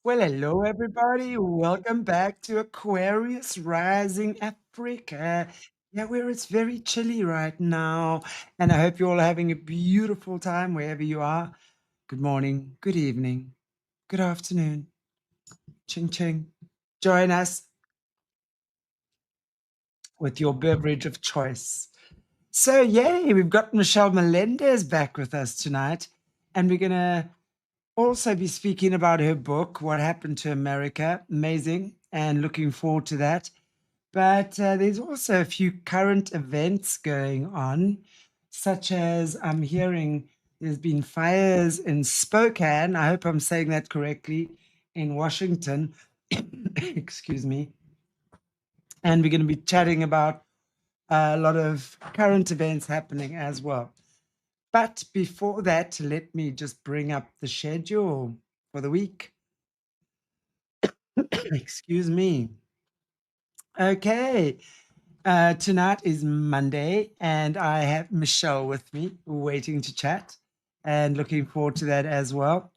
Well, hello, everybody. Welcome back to Aquarius Rising Africa. Yeah, where it's very chilly right now. And I hope you're all having a beautiful time wherever you are. Good morning, good evening, good afternoon. Ching ching. Join us with your beverage of choice. So, yay, we've got Michelle Melendez back with us tonight. And we're going to also be speaking about her book, What Happened to America. Amazing. And looking forward to that. But there's also a few current events going on, such as I'm hearing there's been fires in Spokane. I hope I'm saying that correctly, in Washington. Excuse me. And we're going to be chatting about a lot of current events happening as well. But before that, let me just bring up the schedule for the week. Excuse me. Okay. Tonight is Monday, and I have Michelle with me waiting to chat and looking forward to that as well.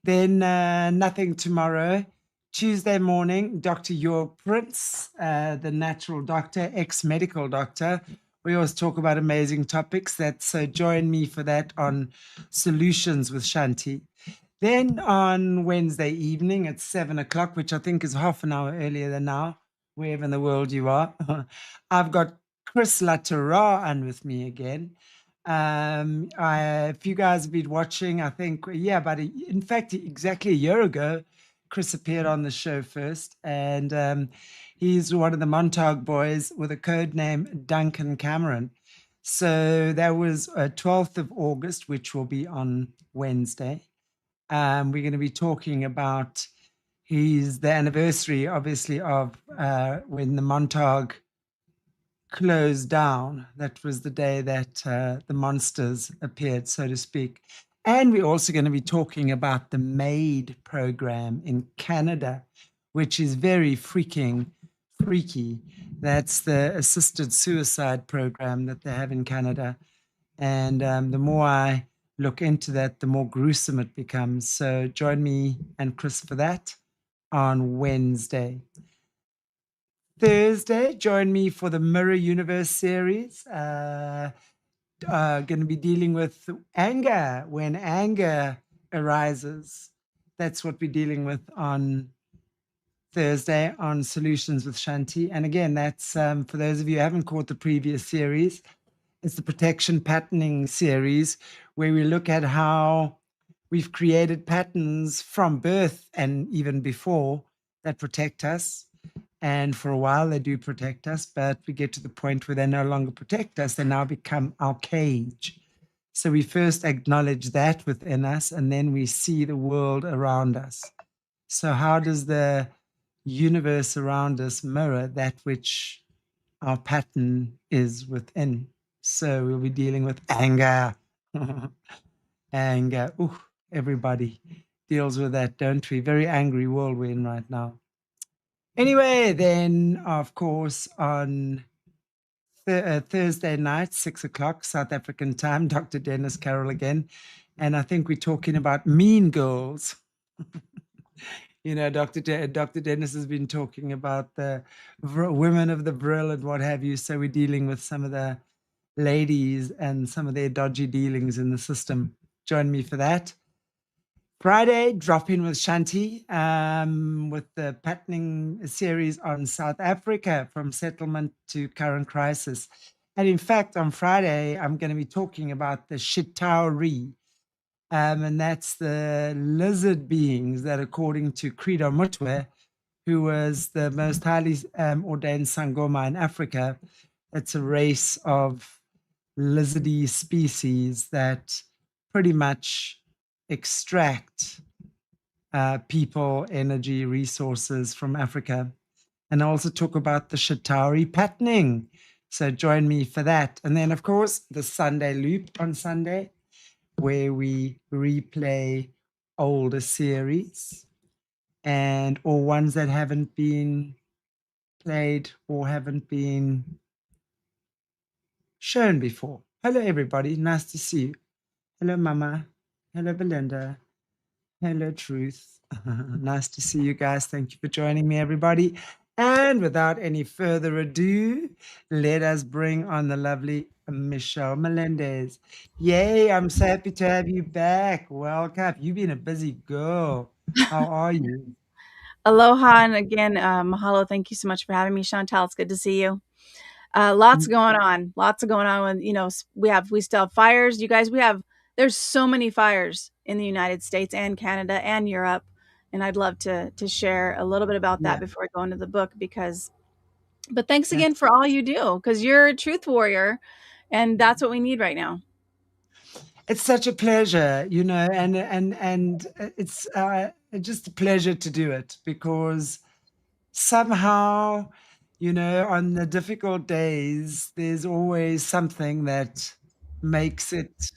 Then nothing tomorrow. Tuesday morning, Dr. Your Prince, the natural doctor, ex-medical doctor. We always talk about amazing topics. So join me for that on Solutions with Shanti. Then on Wednesday evening at 7 o'clock, which I think is half an hour earlier than now, wherever in the world you are, I've got Chris Latera on with me again. If you guys have been watching, I think, yeah, but in fact, exactly a year ago, Chris appeared on the show first, and he's one of the Montauk boys with a code name Duncan Cameron. So that was 12th of August, which will be on Wednesday. We're going to be talking about the anniversary, obviously, of when the Montauk closed down. That was the day that the monsters appeared, so to speak. And we're also going to be talking about the MAID program in Canada, which is very freaking freaky. That's the assisted suicide program that they have in Canada. And the more I look into that, the more gruesome it becomes. So join me and Chris for that on Wednesday. Thursday, join me for the Mirror Universe series. Going to be dealing with anger, when anger arises. That's what we're dealing with on Thursday on Solutions with Shanti. And again, that's for those of you who haven't caught the previous series, it's the protection patterning series where we look at how we've created patterns from birth and even before that protect us. And for a while, they do protect us, but we get to the point where they no longer protect us. They now become our cage. So we first acknowledge that within us, and then we see the world around us. So, how does the universe around us mirror that which our pattern is within? So, we'll be dealing with anger. Anger. Ooh, everybody deals with that, don't we? Very angry world we're in right now. Anyway, then, of course, on Thursday night, 6 o'clock, South African time, Dr. Dennis Carroll again. And I think we're talking about mean girls. Dr. Dennis has been talking about the women of the Brill and what have you. So we're dealing with some of the ladies and some of their dodgy dealings in the system. Join me for that. Friday, drop in with Shanti with the patterning series on South Africa from settlement to current crisis. And in fact, on Friday, I'm going to be talking about the Shitauri. And that's the lizard beings that, according to Credo Mutwe, who was the most highly ordained Sangoma in Africa, it's a race of lizardy species that pretty much extract people, energy, resources from Africa. And I also talk about the Shatauri patterning. So join me for that. And then, of course, the Sunday loop on Sunday, where we replay older series or ones that haven't been played or haven't been shown before. Hello, everybody. Nice to see you. Hello, Mama. Hello, Belinda. Hello, Truth. Nice to see you guys. Thank you for joining me, everybody. And without any further ado, let us bring on the lovely Michelle Melendez. Yay, I'm so happy to have you back. Welcome. You've been a busy girl. How are you? Aloha, and again, mahalo. Thank you so much for having me, Chantal. It's good to see you. Lots going on. Lots of going on. When we still have fires. You guys, there's so many fires in the United States and Canada and Europe, and I'd love to share a little bit about that Yeah, before I go into the book. But thanks again that's for all you do, because you're a truth warrior, and that's what we need right now. it's such a pleasure, and it's just a pleasure to do it because somehow, on the difficult days, there's always something that makes it,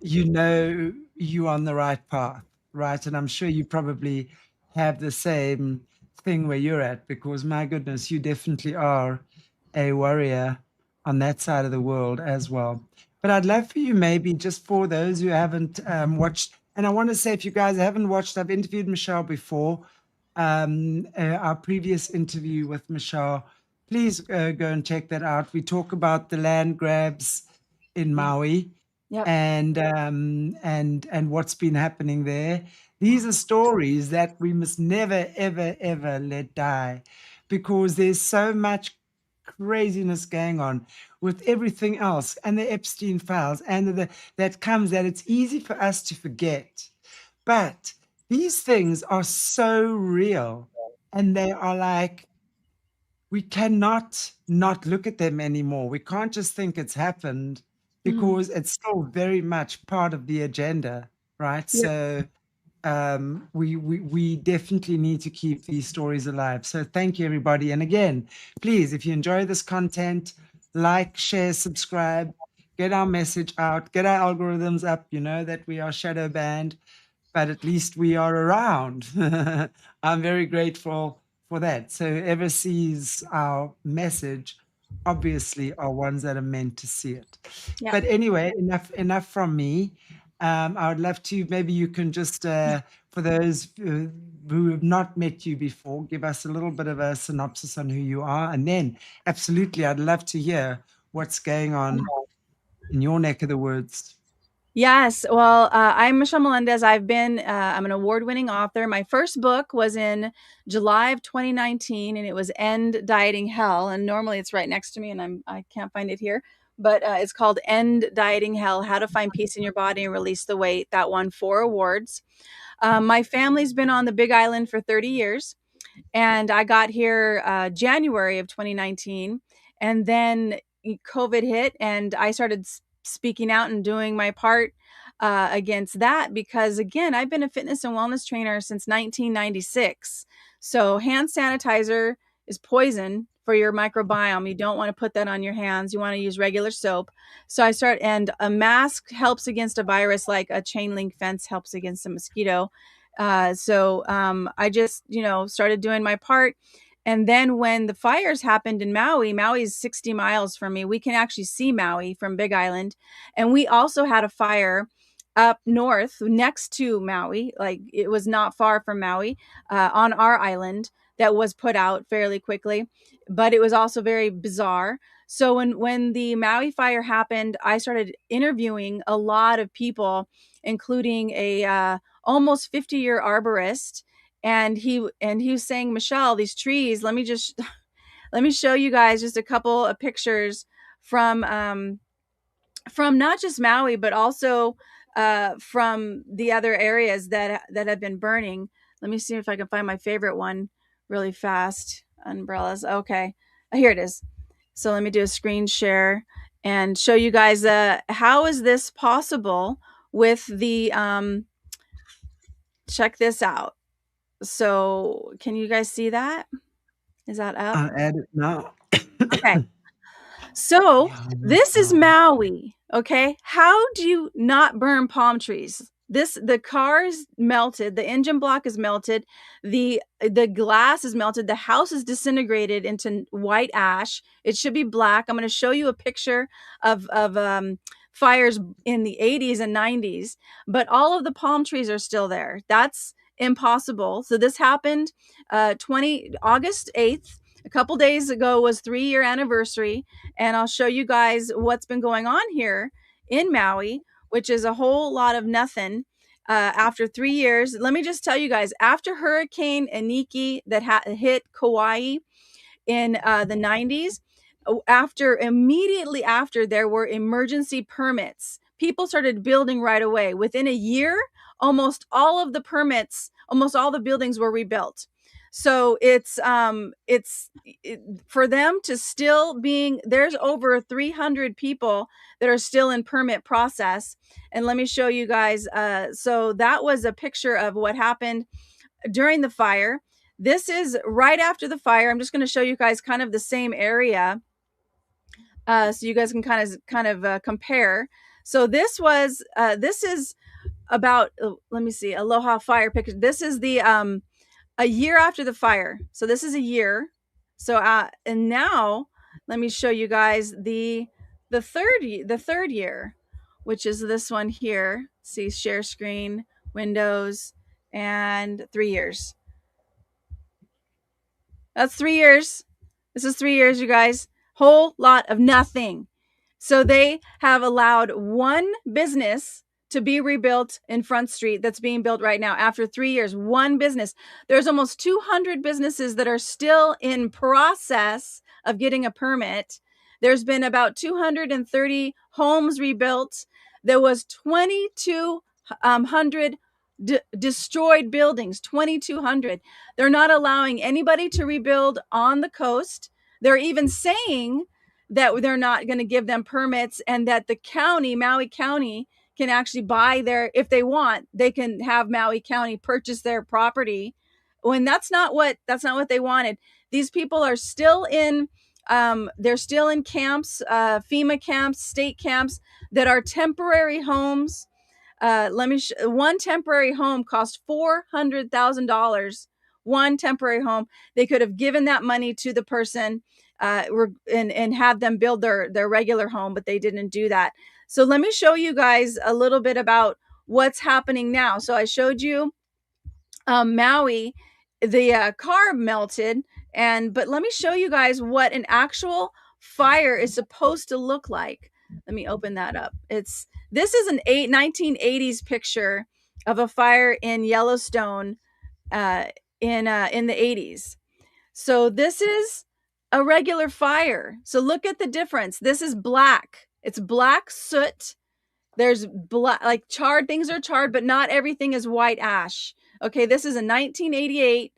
you on the right path, right? And I'm sure you probably have the same thing where you're at, because my goodness, you definitely are a warrior on that side of the world as well. But I'd love for you, maybe just for those who haven't watched, and I want to say, if you guys haven't watched, I've interviewed Michelle before, our previous interview with Michelle. Please go and check that out. We talk about the land grabs in Yeah. Maui Yep. and what's been happening there. These are stories that we must never, ever, ever let die, because there's so much craziness going on with everything else and the Epstein files and that comes, that it's easy for us to forget. But these things are so real, and they are like, we cannot not look at them anymore. We can't just think it's happened, Mhm. because it's still very much part of the agenda, right? Yep. So we definitely need to keep these stories alive. So thank you, everybody. And again, please, if you enjoy this content, like, share, subscribe, get our message out, get our algorithms up. You know that we are shadow banned, but at least we are around. I'm very grateful for that. So whoever sees our message, obviously, are ones that are meant to see it. Yep. But anyway, enough from me. I would love to, maybe you can just, for those who have not met you before, give us a little bit of a synopsis on who you are. And then, absolutely, I'd love to hear what's going on in your neck of the woods. Yes. Well, I'm Michelle Melendez. I'm an award winning author. My first book was in July of 2019, and it was End Dieting Hell. And normally it's right next to me, and I can't find it here. But it's called End Dieting Hell: How to Find Peace in Your Body and Release the Weight. That won 4 awards. My family's been on the Big Island for 30 years. And I got here January of 2019, and then COVID hit, and I started speaking out and doing my part against that, because again, I've been a fitness and wellness trainer since 1996. So hand sanitizer is poison for your microbiome. You don't want to put that on your hands. You want to use regular soap. And a mask helps against a virus like a chain link fence helps against a mosquito. I just, started doing my part. And then when the fires happened in Maui, Maui is 60 miles from me. We can actually see Maui from Big Island. And we also had a fire up north next to Maui. Like, it was not far from Maui, on our island, that was put out fairly quickly. But it was also very bizarre. So when the Maui fire happened, I started interviewing a lot of people, including a almost 50-year arborist. And he was saying, Michelle, these trees, let me just let me show you guys just a couple of pictures from from not just Maui, but also from the other areas that have been burning. Let me see if I can find my favorite one really fast. Umbrellas. Okay, here it is. So let me do a screen share and show you guys how is this possible with the check this out. So can you guys see that? Is that up? I'll add it now. Okay. So Yeah, this is Michelle. Maui. Okay. How do you not burn palm trees? The car is melted, the engine block is melted, the glass is melted, the house is disintegrated into white ash. It should be black. I'm going to show you a picture of fires in the 80s and 90s, but all of the palm trees are still there. That's impossible. So this happened August 8th. A couple days ago was 3-year anniversary, and I'll show you guys what's been going on here in Maui, which is a whole lot of nothing. After 3 years, let me just tell you guys, after Hurricane Iniki that hit Kauai in the 90s, immediately after, there were emergency permits. People started building right away. Within a year, almost all of the permits, almost all the buildings were rebuilt. So it's for them to still being, there's over 300 people that are still in permit process. And let me show you guys. So that was a picture of what happened during the fire. This is right after the fire. I'm just going to show you guys kind of the same area, so you guys can kind of compare. So this is about, let me see, Aloha fire picture. This is the a year after the fire. So this is a year. So and now let me show you guys the third year, which is this one here. See, share screen, Windows, and 3 years. That's 3 years. This is 3 years, you guys. Whole lot of nothing. So they have allowed one business to be rebuilt in Front Street that's being built right now after 3 years. One business. There's almost 200 businesses that are still in process of getting a permit. There's been about 230 homes rebuilt. There was 2,200 destroyed buildings, 2,200. They're not allowing anybody to rebuild on the coast. They're even saying that they're not going to give them permits, and that the county, Maui County, can actually buy their, if they want, they can have Maui County purchase their property, when that's not what they wanted. These people are still in they're still in camps, FEMA camps, state camps, that are temporary homes. One temporary home cost $400,000. One temporary home. They could have given that money to the person and have them build their regular home, but they didn't do that. So let me show you guys a little bit about what's happening now. So I showed you Maui, the car melted, but let me show you guys what an actual fire is supposed to look like. Let me open that up. This is an 1980s picture of a fire in Yellowstone in the 80s. So this is a regular fire. So look at the difference. This is black. It's black soot. There's black, like charred, things are charred, but not everything is white ash. Okay, this is a 1988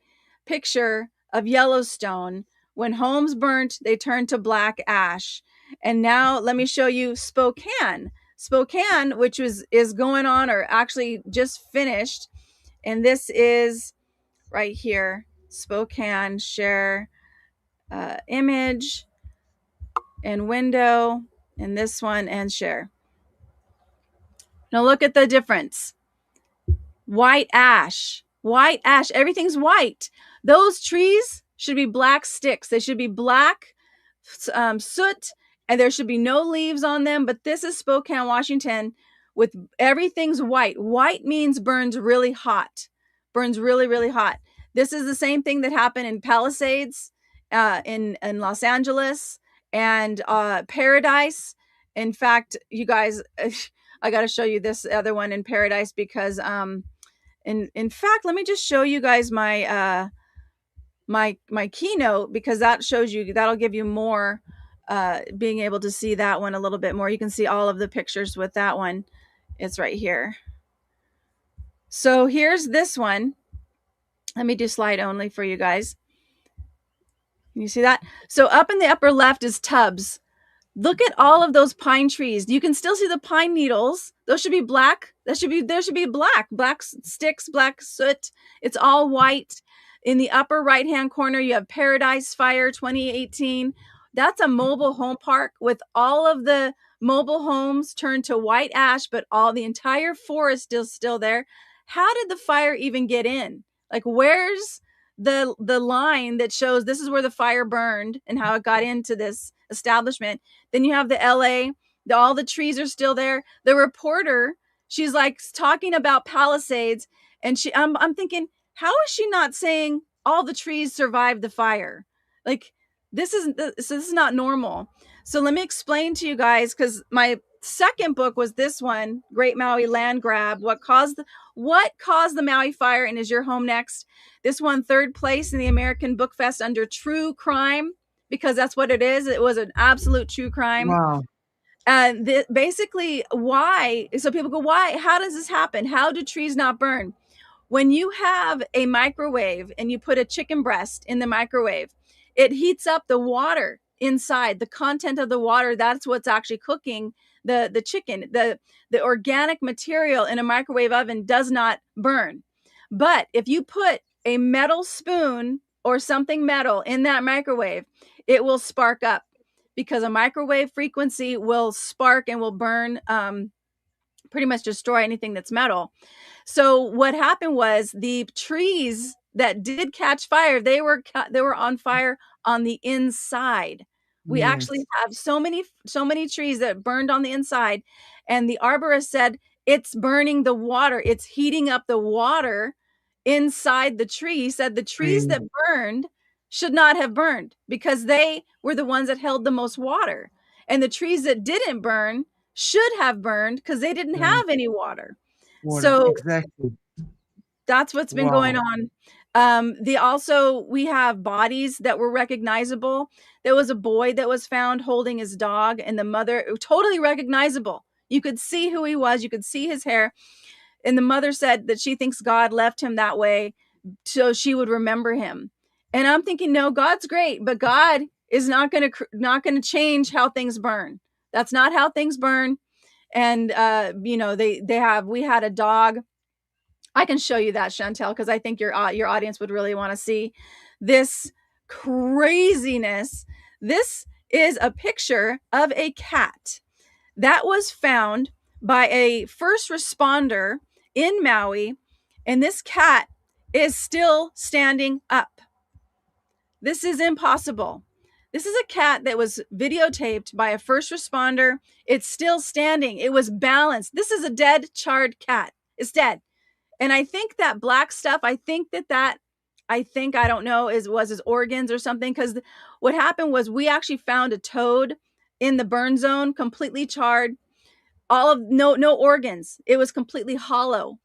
picture of Yellowstone. When homes burnt, they turned to black ash. And now let me show you Spokane. Spokane, which is going on, or actually just finished. And this is right here. Spokane, share image and window, and this one, and share. Now look at the difference. White ash, everything's white. Those trees should be black sticks. They should be black soot, and there should be no leaves on them. But this is Spokane, Washington, with everything's white. White means burns really hot. Burns really, really hot. This is the same thing that happened in Palisades, in Los Angeles, and Paradise. In fact, you guys, I got to show you this other one in Paradise, because in fact, let me just show you guys my my keynote, because that'll give you more, being able to see that one a little bit more. You can see all of the pictures with that one. It's right here. So here's this one. Let me do slide only for you guys. Can you see that? So up in the upper left is Tubbs. Look at all of those pine trees. You can still see the pine needles. Those should be black. There should be black sticks, black soot. It's all white. In the upper right-hand corner, you have Paradise Fire 2018. That's a mobile home park with all of the mobile homes turned to white ash, but the entire forest is still there. How did the fire even get in? Like, where's the line that shows this is where the fire burned and how it got into this establishment? Then you have the All the trees are still there. The reporter, she's like talking about Palisades, and I'm thinking, how is she not saying all the trees survived the fire? Like, this is not normal. So let me explain to you guys, because my second book was this one, Great Maui Land Grab. What caused the Maui fire, and is your home next? This won third place in the American Book Fest under true crime, because that's what it is. It was an absolute true crime. Wow. And basically, why? So people go, why? How does this happen? How do trees not burn? When you have a microwave and you put a chicken breast in the microwave, it heats up the water inside, the content of the water. That's what's actually cooking the chicken. The organic material in a microwave oven does not burn. But if you put a metal spoon or something metal in that microwave, it will spark up, because a microwave frequency will spark and will burn, pretty much destroy anything that's metal. So what happened was, the trees that did catch fire, they were on fire on the inside. We actually Yes. have so many trees that burned on the inside, and the arborist said it's burning the water. It's heating up the water inside the tree. He said the trees Tree. that burned should not have burned, because they were the ones that held the most water. And the trees that didn't burn should have burned, because they didn't Burn. have any water. Water. So Exactly. that's what's been going Wow. on. We have bodies that were recognizable. There was a boy that was found holding his dog, and the mother, totally recognizable. You could see who he was. You could see his hair. And the mother said that she thinks God left him that way so she would remember him. And I'm thinking, no, God's great, but God is not going to change how things burn. That's not how things burn. And we had a dog. I can show you that, Chantel, because I think your audience would really want to see this craziness. This is a picture of a cat that was found by a first responder in Maui, and this cat is still standing up. This is impossible. This is a cat that was videotaped by a first responder. It's still standing. It was balanced. This is a dead, charred cat. It's dead. And I think that black stuff, I don't know, was his organs or something. Because what happened was, we actually found a toad in the burn zone, completely charred, all of no organs. It was completely hollow.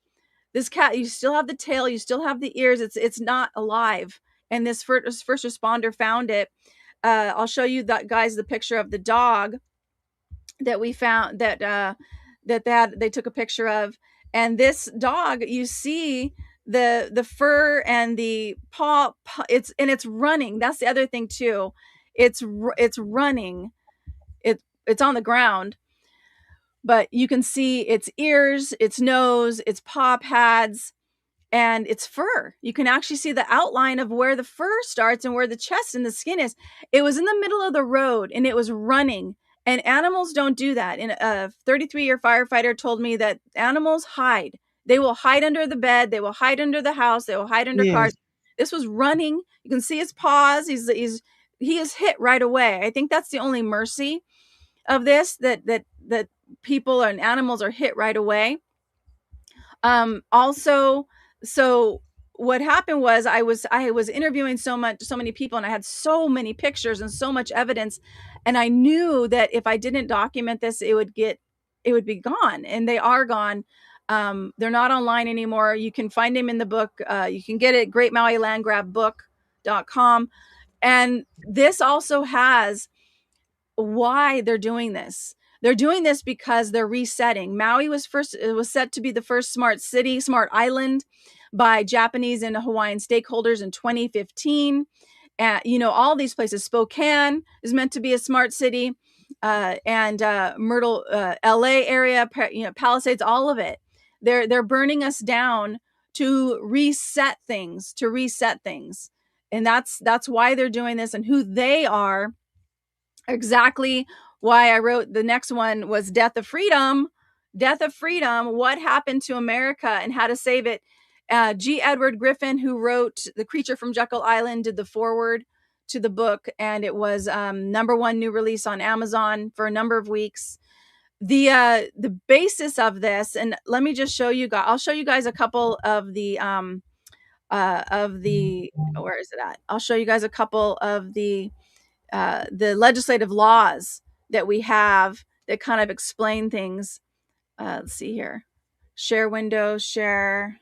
This cat, you still have the tail, you still have the ears. It's not alive. And this first responder found it. I'll show you that, guys, the picture of the dog that we found, they took a picture of. And this dog, you see the fur and the paw, it's running. That's the other thing too. It's running. It's on the ground, but you can see its ears, its nose, its paw pads, and its fur. You can actually see the outline of where the fur starts and where the chest and the skin is. It was in the middle of the road, and it was running. And animals don't do that. And a 33-year firefighter told me that animals hide. They will hide under the bed. They will hide under the house. They will hide under Yes. cars. This was running. You can see his paws. He is hit right away. I think that's the only mercy of this, that people and animals are hit right away. Also, so what happened was, I was interviewing so many people, and I had so many pictures and so much evidence, and I knew that if I didn't document this, it would be gone, and they are gone. They're not online anymore. You can find them in the book. You can get it, Great Maui Land Grab book.com. And this also has why they're doing this. They're doing this because they're resetting. Maui was set to be the first smart island by Japanese and Hawaiian stakeholders in 2015. All these places. Spokane is meant to be a smart city, and Myrtle, LA area, Palisades, all of it. They're burning us down to reset things, and that's why they're doing this, and who they are. Exactly why I wrote the next one was Death of Freedom. Death of Freedom, what happened to America and how to save it. G. Edward Griffin, who wrote The Creature from Jekyll Island, did the foreword to the book, and it was #1 new release on Amazon for a number of weeks. the basis of this, and let me just show you guys. I'll show you guys a couple of the where is it at? I'll show you guys a couple of the legislative laws that we have that kind of explain things. Let's see here. Share window, share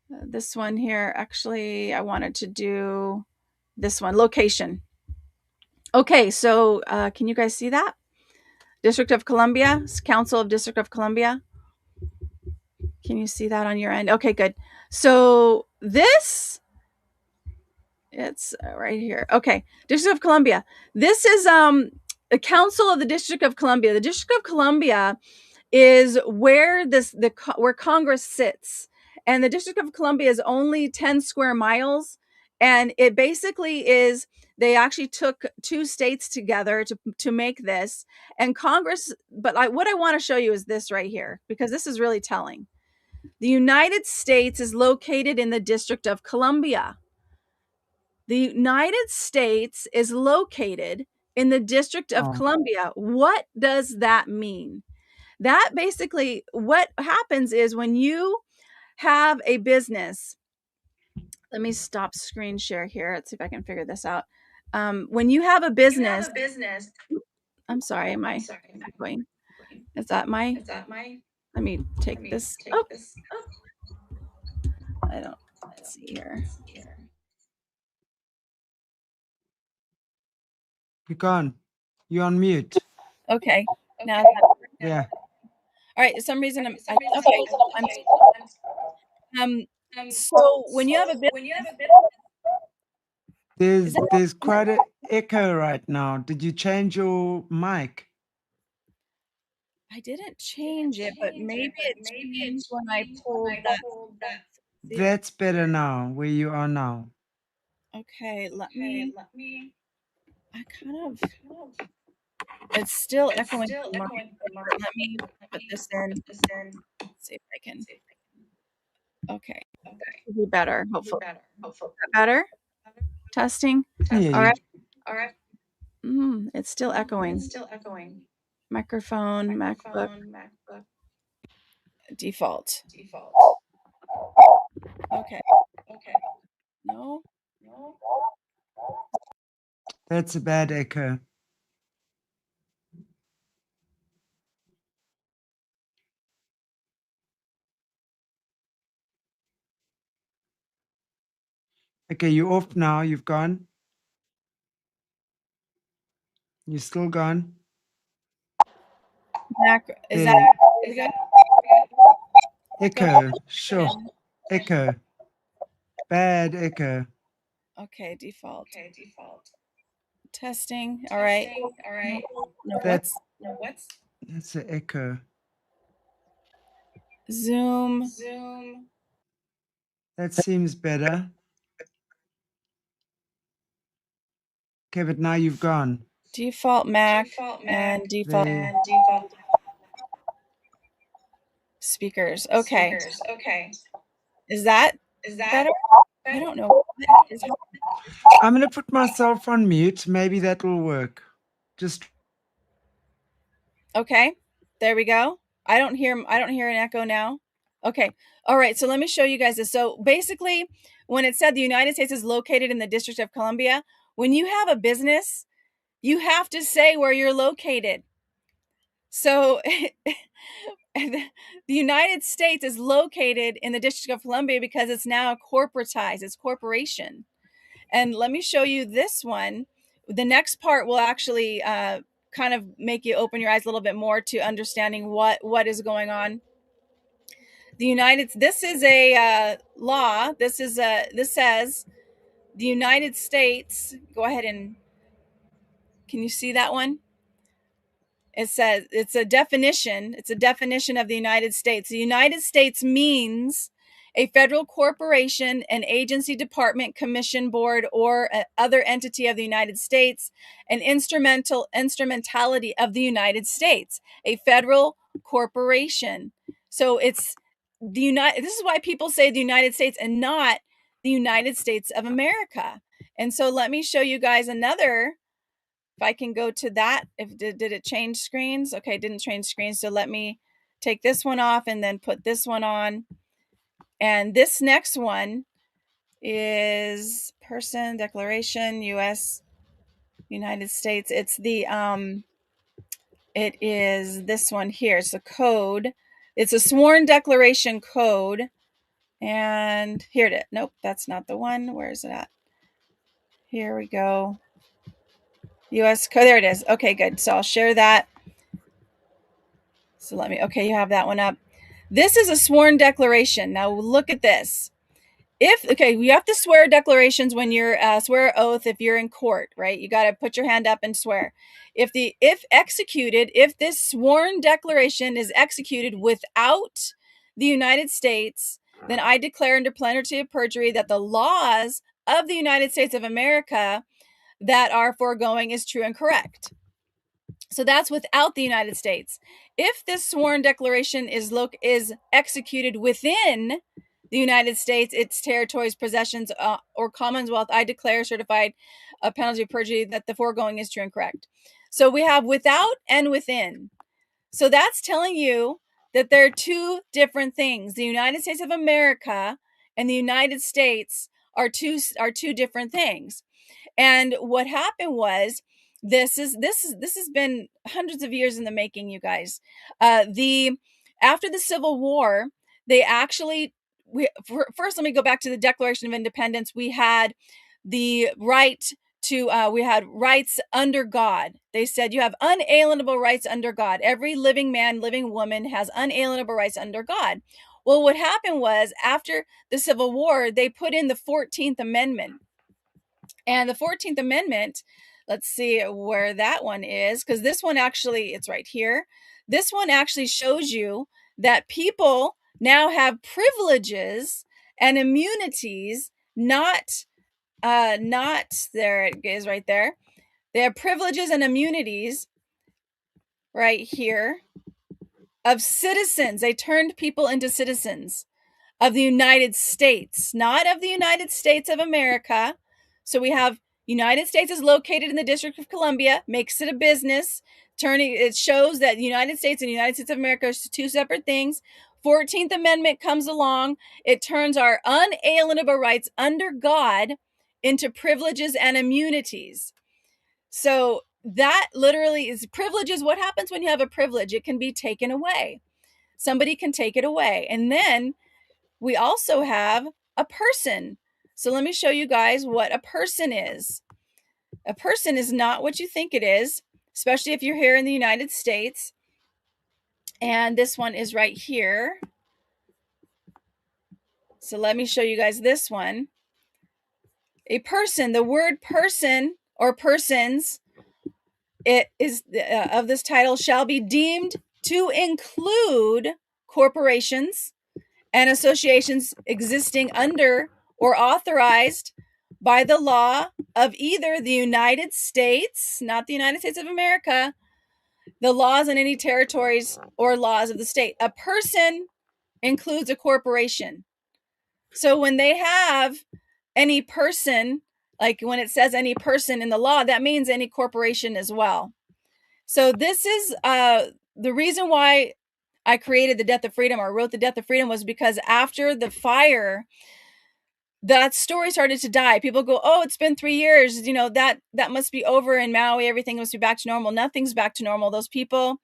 this one here. Actually, I wanted to do this one, location. Okay, so can you guys see that? District of Columbia, Council of District of Columbia. Can you see that on your end? Okay, good. So this, it's right here. Okay, District of Columbia. This is the Council of the District of Columbia. The District of Columbia is where where Congress sits, and the District of Columbia is only 10 square miles, and it basically is. They actually took two states together to make this, and Congress. But what I want to show you is this right here, because this is really telling. The United States is located in the District of Columbia. The United States is located in the District of Columbia. What does that mean? That basically, what happens is when you have a business, let me stop screen share here. Let's see if I can figure this out. When you have a business, I'm sorry, am I echoing? Is that my, let me take this. Oh, I don't, let's see here. You're gone. You're on mute. Okay. Now, Yeah. all right. For some reason, so when you have a business, There's quite an echo right now. Did you change your mic? I didn't change it, but maybe it changed when I pulled that. That's better now, where you are now. Okay, let me. I kind of. It's still echoing. Let me put this in. Let's see if I can. Okay, it'll be better. Hopefully, better. Testing. Yeah. All right. It's still echoing. Microphone, MacBook. Default. Okay. No. That's a bad echo. Okay, you're off now. You've gone. You're still gone. Is that echo? Sure. Echo. Bad echo. Okay, default. Testing. All right. No, That's an echo. Zoom. That seems better. Okay, but now you've gone. Default Mac and default speakers. Okay. Is that better? I don't know. I'm going to put myself on mute. Maybe that will work. Just okay. There we go. I don't hear an echo now. Okay. All right. So let me show you guys this. So basically, when it said the United States is located in the District of Columbia, when you have a business, you have to say where you're located. So the United States is located in the District of Columbia because it's now corporatized, it's corporation. And let me show you this one. The next part will actually kind of make you open your eyes a little bit more to understanding what is going on. This is a law. This says the United States. Go ahead and can you see that one? It says it's a definition. It's a definition of the United States. The United States means a federal corporation, an agency, department, commission, board, or other entity of the United States, an instrumentality of the United States, a federal corporation. So it's the United. This is why people say the United States and not the United States of America. And so let me show you guys another if I can go to that, did it change screens? Okay, it didn't change screens. So let me take this one off and then put this one on. And this next one is person declaration, U.S. United States. It's the it is this one here. It's a code. It's a sworn declaration code. And here it is. Nope, that's not the one. Where is it at? Here we go. U.S. code. There it is. Okay, good. So I'll share that. So okay, you have that one up. This is a sworn declaration. Now look at this. You have to swear declarations when you're swear oath if you're in court, right? You got to put your hand up and swear. If this sworn declaration is executed without the United States, then I declare under penalty of perjury that the laws of the United States of America that are foregoing is true and correct. So that's without the United States. If this sworn declaration is executed within the United States, its territories, possessions, or Commonwealth, I declare certified penalty of perjury that the foregoing is true and correct. So we have without and within. So that's telling you that there are two different things. The United States of America and the United States are two different things. And what happened was, this has been hundreds of years in the making, you guys. After the Civil War, they actually first, let me go back to the Declaration of Independence. We had the right to we had rights under God. They said you have unalienable rights under God. Every living man, living woman has unalienable rights under God. Well, what happened was, after the Civil War, they put in the 14th Amendment. And the 14th Amendment, let's see where that one is, because this one actually, it's right here. This one actually shows you that people now have privileges and immunities, not there it is right there. They have privileges and immunities right here of citizens. They turned people into citizens of the United States, not of the United States of America. So we have United States is located in the District of Columbia, makes it a business. It shows that the United States and the United States of America are two separate things. 14th Amendment comes along. It turns our unalienable rights under God into privileges and immunities. So that literally is privileges. What happens when you have a privilege? It can be taken away. Somebody can take it away. And then we also have a person. So let me show you guys what a person is. A person is not what you think it is, especially if you're here in the United States. And this one is right here. So let me show you guys this one. A person, the word person or persons, it is of this title, shall be deemed to include corporations and associations existing under or authorized by the law of either the United States, not the United States of America, the laws in any territories or laws of the state. A person includes a corporation. So when they have any person, like when it says any person in the law, that means any corporation as well. So this is the reason why I created the Death of Freedom, or wrote the Death of Freedom, was because after the fire, that story started to die. People go, oh, it's been 3 years. That must be over in Maui. Everything must be back to normal. Nothing's back to normal. Those people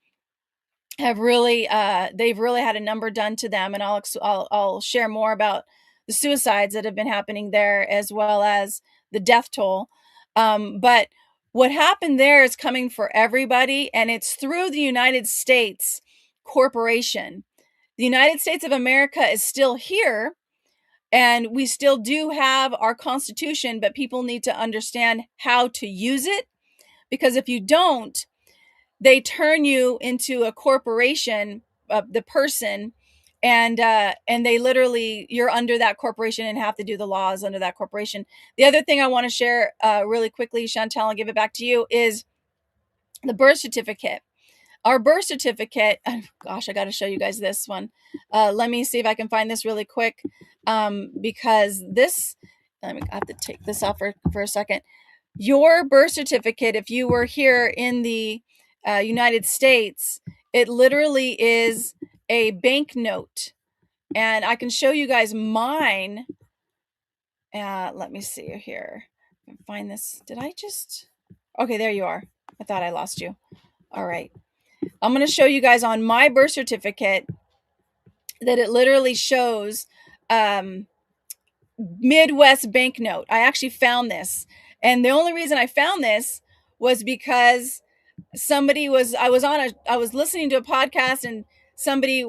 have really, they've really had a number done to them. And I'll share more about the suicides that have been happening there, as well as the death toll. But what happened there is coming for everybody, and it's through the United States corporation. The United States of America is still here, and we still do have our Constitution, but people need to understand how to use it, because if you don't, they turn you into a corporation, the person, and they literally, you're under that corporation and have to do the laws under that corporation. The other thing I want to share really quickly, Chantel, I'll give it back to you, is the birth certificate. Our birth certificate, gosh, I got to show you guys this one. Let me see if I can find this really quick, because this, I have to take this off for a second. your birth certificate, if you were here in the United States, it literally is a banknote. And I can show you guys mine. Let me see here. Find this. Did I just? Okay, there you are. I thought I lost you. All right. I'm going to show you guys on my birth certificate that it literally shows Midwest banknote. I actually found this. And the only reason I found this was because I was listening to a podcast, and somebody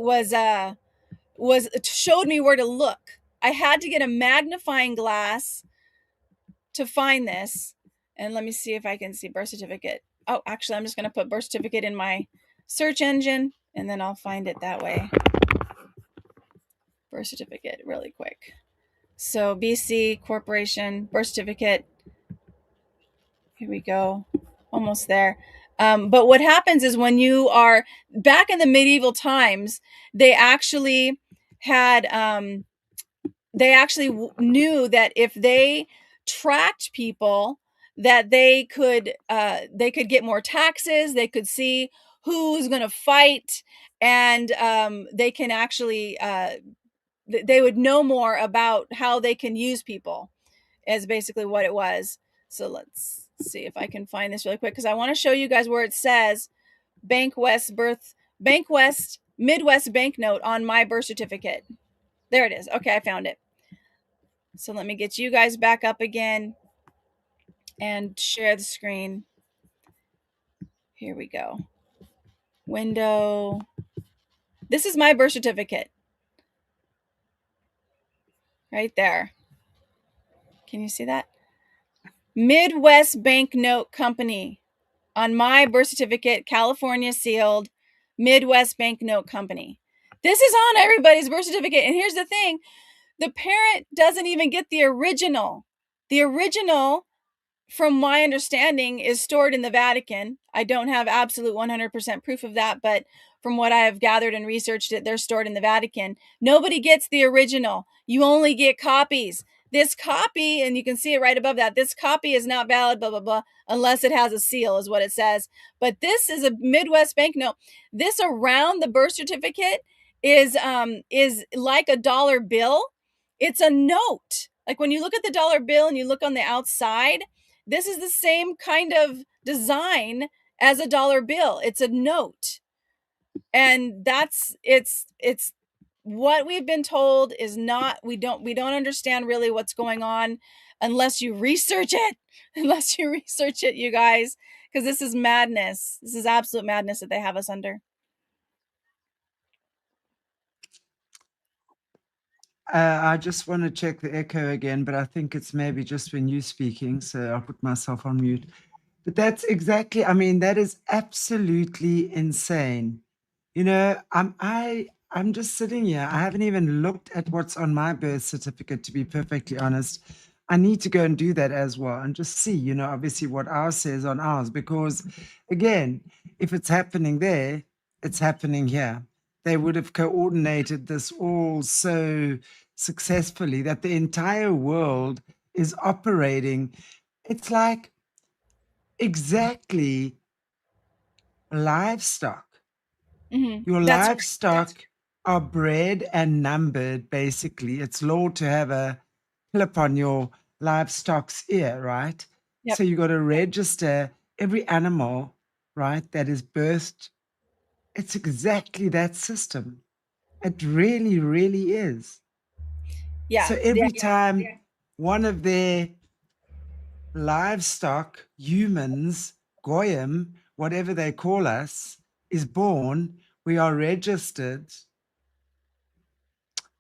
showed me where to look. I had to get a magnifying glass to find this. And let me see if I can see birth certificate. Oh, actually, I'm just going to put birth certificate in my search engine, and then I'll find it that way. Birth certificate really quick. So BC Corporation birth certificate. Here we go. Almost there. But what happens is, when you are back in the medieval times, they actually had knew that if they tracked people, that they could get more taxes. They could see who's going to fight, and they can actually they would know more about how they can use people, is basically what it was. So let's see if I can find this really quick, because I want to show you guys where it says Bank West Midwest banknote on my birth certificate. There it is. Okay, I found it. So let me get you guys back up again and share the screen. Here we go. Window. This is my birth certificate. Right there. Can you see that? Midwest Banknote Company. On my birth certificate, California sealed, Midwest Banknote Company. This is on everybody's birth certificate. And here's the thing. The parent doesn't even get the original. The original, from my understanding, is stored in the Vatican. I don't have absolute 100% proof of that, but from what I have gathered and researched it, they're stored in the Vatican. Nobody gets the original. You only get copies. This copy, and you can see it right above that, this copy is not valid, blah, blah, blah, unless it has a seal, is what it says. But this is a Midwest banknote. This around the birth certificate is like a dollar bill. It's a note. Like when you look at the dollar bill and you look on the outside, this is the same kind of design as a dollar bill. It's a note. And it's what we've been told is not, we don't understand really what's going on unless you research it. Unless you research it, you guys, because this is madness. This is absolute madness that they have us under. I just want to check the echo again, but I think it's maybe just when you're speaking, so I'll put myself on mute. But that's exactly, I mean, that is absolutely insane. You know, I'm just sitting here. I haven't even looked at what's on my birth certificate, to be perfectly honest. I need to go and do that as well and just see, you know, obviously what ours says on ours, because again, if it's happening there, it's happening here. They would have coordinated this all so successfully that the entire world is operating. It's like exactly livestock. Your That's livestock are bred and numbered, basically. It's law to have a clip on your livestock's ear, right? Yep. So you got to register every animal, right, that is birthed. It's exactly that system. It really, really is. Yeah. So every time one of their livestock, humans, goyim, whatever they call us, is born, we are registered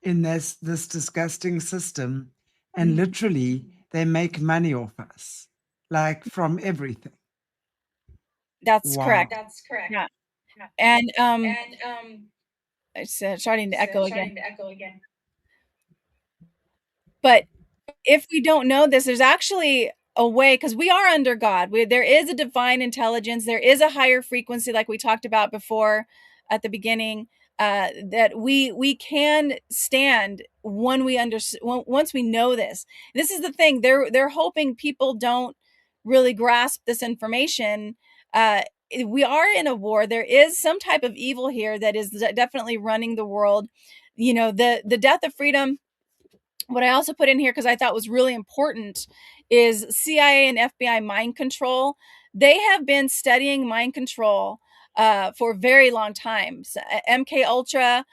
in this disgusting system, and literally they make money off us, like from everything. That's Wow. correct. Yeah. And it's starting to echo again. But if we don't know this, there's actually a way, because we are under God. There is a divine intelligence. There is a higher frequency, like we talked about before at the beginning, that we can stand when we once we know this. This is the thing. They're hoping people don't really grasp this information. We are in a war. There is some type of evil here that is definitely running the world. The death of freedom. What I also put in here, because I thought was really important, is CIA and FBI mind control. They have been studying mind control for a very long time. So, MK Ultra,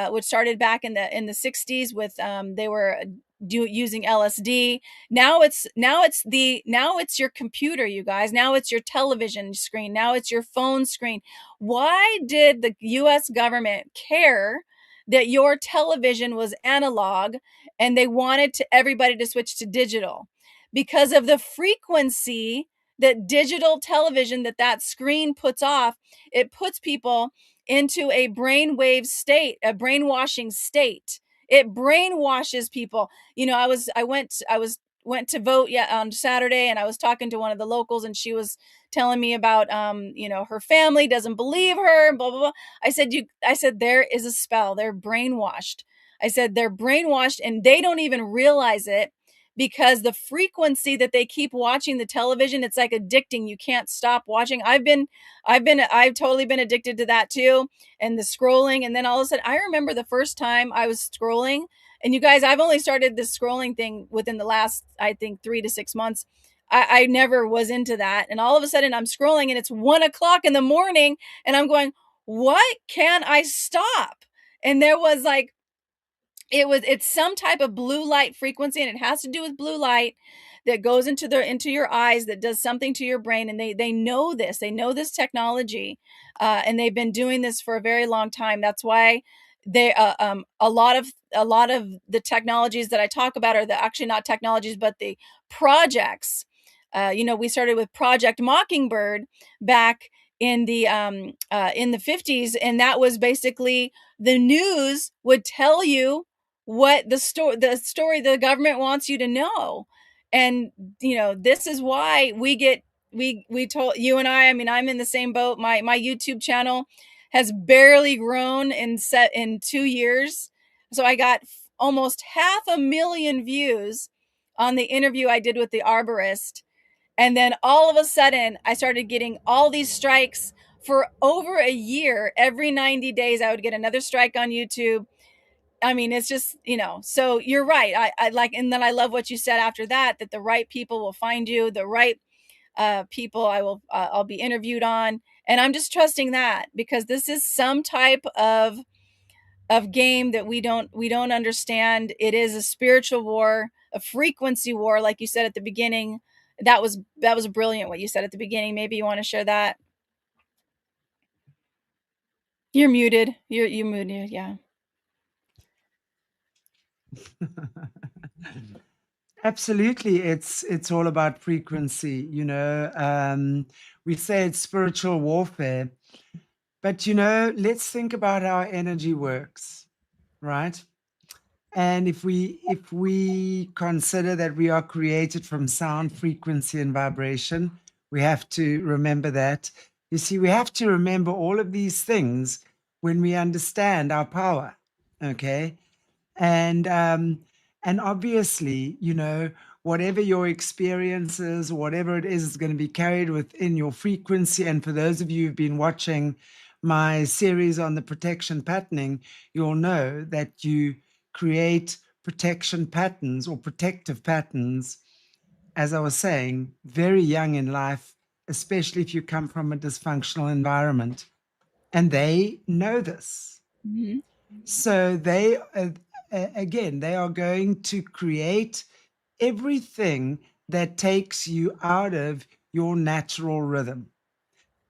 which started back in the 60s with they were using LSD. Now it's your computer, you guys. Now it's your television screen. Now it's your phone screen. Why did the U.S. government care that your television was analog and they wanted everybody to switch to digital? Because of the frequency that digital television, that screen puts off. It puts people into a brainwave state, a brainwashing state. It brainwashes people. I went to vote on Saturday, and I was talking to one of the locals, and she was telling me about her family doesn't believe her, blah blah blah. I said there is a spell. They're brainwashed. I said they're brainwashed, and they don't even realize it, because the frequency that they keep watching the television, it's like addicting. You can't stop watching. I've totally been addicted to that too, and the scrolling. And then all of a sudden, I remember the first time I was scrolling, and you guys, I've only started this scrolling thing within the last, I think, 3 to 6 months. I never was into that. And all of a sudden I'm scrolling and it's 1 o'clock in the morning, and I'm going, what can I stop? And there was like, it's some type of blue light frequency, and it has to do with blue light that goes into your eyes, that does something to your brain. And they know this technology, and they've been doing this for a very long time. That's why they a lot of the technologies that I talk about are actually not technologies, but the projects. We started with Project Mockingbird back in the 50s, and that was basically the news would tell you what the story the government wants you to know. And this is why we told you and I mean, I'm in the same boat. My YouTube channel has barely grown in 2 years. So I got almost 500,000 views on the interview I did with the arborist. And then all of a sudden, I started getting all these strikes for over a year. Every 90 days, I would get another strike on YouTube. I mean, it's just, so you're right. I like, and then I love what you said after that the right people will find you, the right people I'll be interviewed on. And I'm just trusting that, because this is some type of game that we don't understand. It is a spiritual war, a frequency war, like you said at the beginning. That was brilliant what you said at the beginning. Maybe you want to share that. You're muted. You muted. Yeah. Absolutely, it's all about frequency. We say it's spiritual warfare, but let's think about how energy works, right? And if we consider that we are created from sound, frequency, and vibration, we have to remember that. You see, we have to remember all of these things when we understand our power. Okay. And obviously, whatever your experiences, whatever it is going to be carried within your frequency. And for those of you who've been watching my series on the protection patterning, you'll know that you create protection patterns or protective patterns, as I was saying, very young in life, especially if you come from a dysfunctional environment. And they know this. Mhm. So they, again, they are going to create everything that takes you out of your natural rhythm.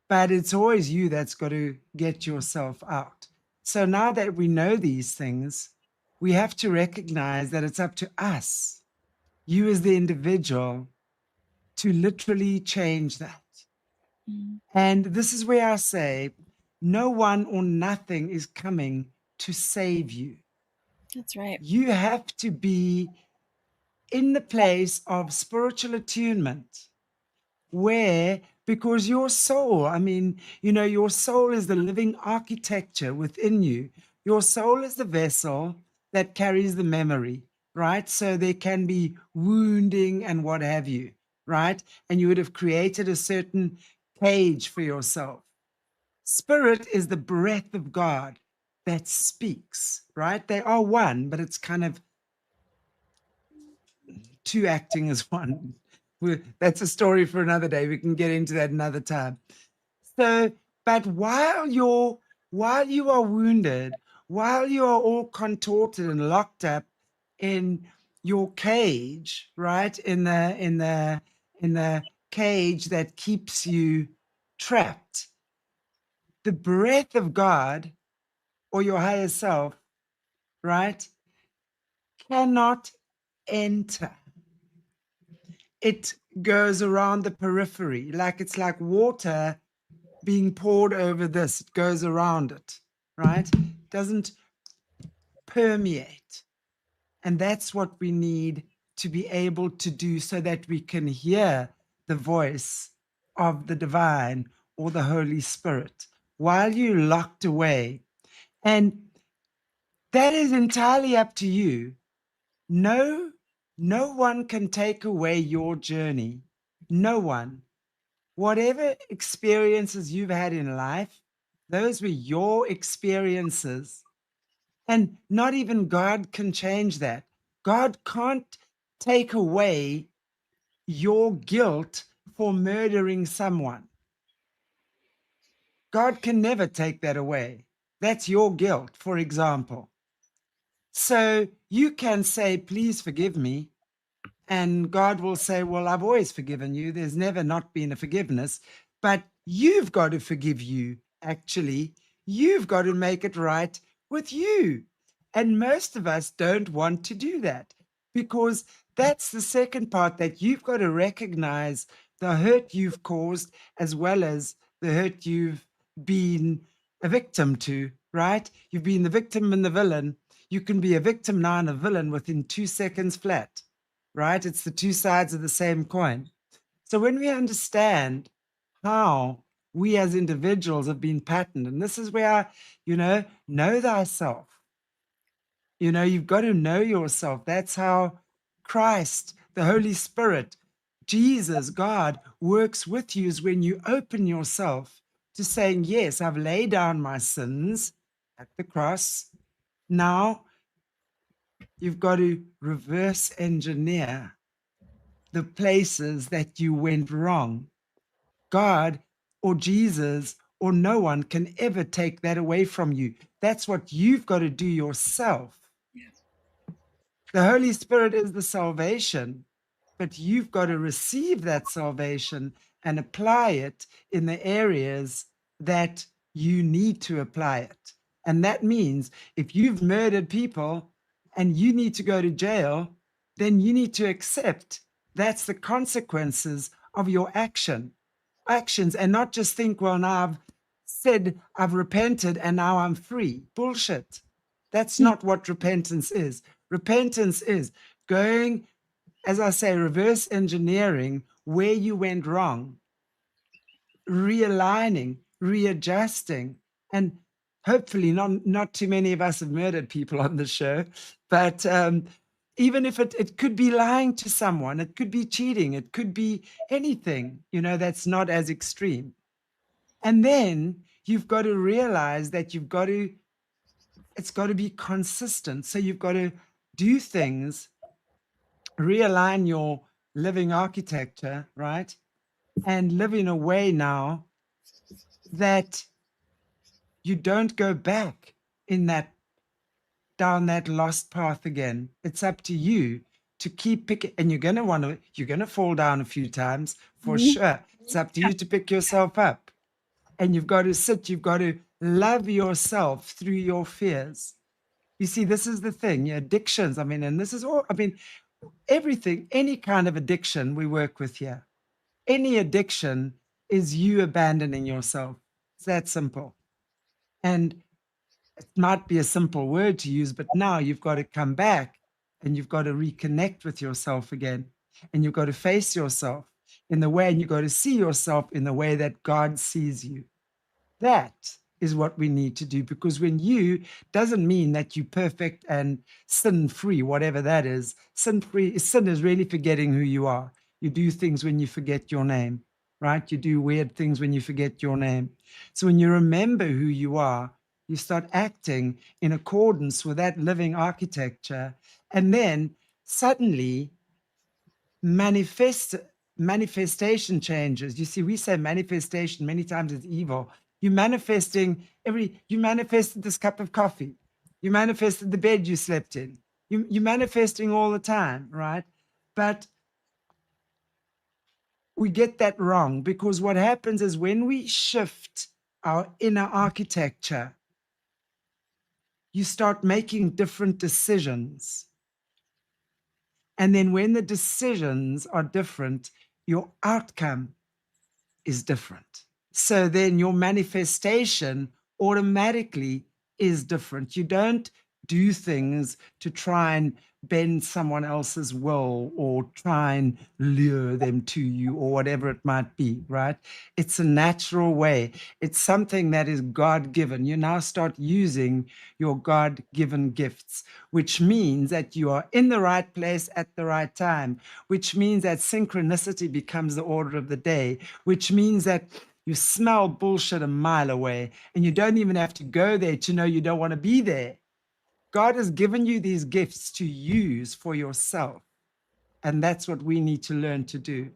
But it's always you that's got to get yourself out. So now that we know these things, we have to recognize that it's up to us, you as the individual, to literally change that. Mhm. And this is where I say, no one or nothing is coming to save you. That's right. You have to be in the place of spiritual attunement where, because your soul, your soul is the living architecture within you. Your soul is the vessel that carries the memory, right? So there can be wounding and what have you, right? And you would have created a certain cage for yourself. Spirit is the breath of God that speaks, right? They are one, but it's kind of two acting as one. That's a story for another day. We can get into that another time. So, but while you are wounded, while you are all contorted and locked up in your cage, right? In the cage that keeps you trapped, the breath of God or your higher self, right, cannot enter. It goes around the periphery, like it's like water being poured over this. It goes around it, right? It doesn't permeate. And that's what we need to be able to do so that we can hear the voice of the divine or the Holy Spirit while you're locked away. And that is entirely up to you. No one can take away your journey. No one. Whatever experiences you've had in life, those were your experiences. And not even God can change that. God can't take away your guilt for murdering someone. God can never take that away. That's your guilt, for example. So you can say, please forgive me. And God will say, well, I've always forgiven you. There's never not been a forgiveness, but you've got to forgive you. Actually, you've got to make it right with you. And most of us don't want to do that because that's the second part, that you've got to recognize the hurt you've caused as well as the hurt you've been a victim to, right? You've been the victim and the villain. You can be a victim now and a villain within 2 seconds flat, right? It's the two sides of the same coin. So when we understand how we as individuals have been patterned, and this is where, know thyself. You've got to know yourself. That's how Christ, the Holy Spirit, Jesus, God works with you, is when you open yourself to saying, yes, I've laid down my sins at the cross. Now you've got to reverse engineer the places that you went wrong. God or Jesus or no one can ever take that away from you. That's what you've got to do yourself. The Holy Spirit is the salvation, but you've got to receive that salvation and apply it in the areas that you need to apply it. And that means if you've murdered people and you need to go to jail, then you need to accept that's the consequences of your actions, and not just think, well, now I've said I've repented and now I'm free. Bullshit. That's not what repentance is. Repentance is going, as I say, reverse engineering where you went wrong, realigning, readjusting, and hopefully not too many of us have murdered people on the show, but even if it could be lying to someone, it could be cheating, it could be anything, that's not as extreme. And then you've got to realize that it's got to be consistent. So you've got to do things, realign your living architecture, right? And live in a way now that you don't go back down that lost path again. It's up to you to keep picking, and you're going to fall down a few times for sure. It's up to you to pick yourself up. And you've got to love yourself through your fears. You see, this is the thing, addictions. And this is all, everything, any kind of addiction we work with here. Any addiction is you abandoning yourself. It's that simple. And it might be a simple word to use, but now you've got to come back and you've got to reconnect with yourself again. And you've got to face yourself in the way, and you've got to see yourself in the way that God sees you. That is what we need to do, because when you doesn't mean that you're perfect and sin-free, whatever that is. Sin is really forgetting who you are. You do things when you forget your name, right? You do weird things when you forget your name. So when you remember who you are, you start acting in accordance with that living architecture. And then suddenly manifestation changes. You see, we say manifestation many times it's evil. You manifested this cup of coffee. You manifested the bed you slept in. You manifesting all the time, right? But we get that wrong, because what happens is when we shift our inner architecture, you start making different decisions. And then when the decisions are different, your outcome is different. So then your manifestation automatically is different. You don't do things to try and bend someone else's will or try and lure them to you or whatever it might be, right? It's a natural way. It's something that is God-given. You now start using your God-given gifts, which means that you are in the right place at the right time, which means that synchronicity becomes the order of the day, which means that you smell bullshit a mile away and you don't even have to go there to know you don't want to be there. God has given you these gifts to use for yourself. And that's what we need to learn to do,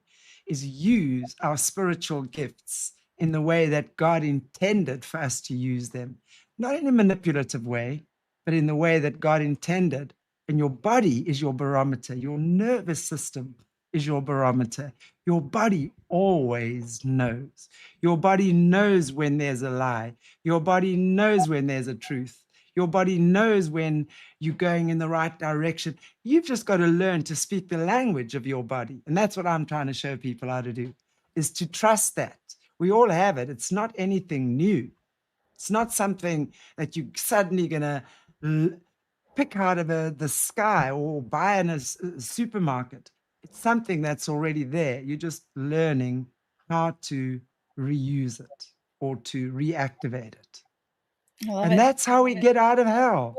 is use our spiritual gifts in the way that God intended for us to use them, not in a manipulative way, but in the way that God intended. And your body is your barometer. Your nervous system is your barometer. Your body always knows. Your body knows when there's a lie. Your body knows when there's a truth. Your body knows when you're going in the right direction. You've just got to learn to speak the language of your body. And that's what I'm trying to show people how to do, is to trust that. We all have it. It's not anything new. It's not something that you're suddenly going to pick out of the sky or buy in a supermarket. It's something that's already there. You're just learning how to reuse it or to reactivate it. I love And it. that's how we get out of hell.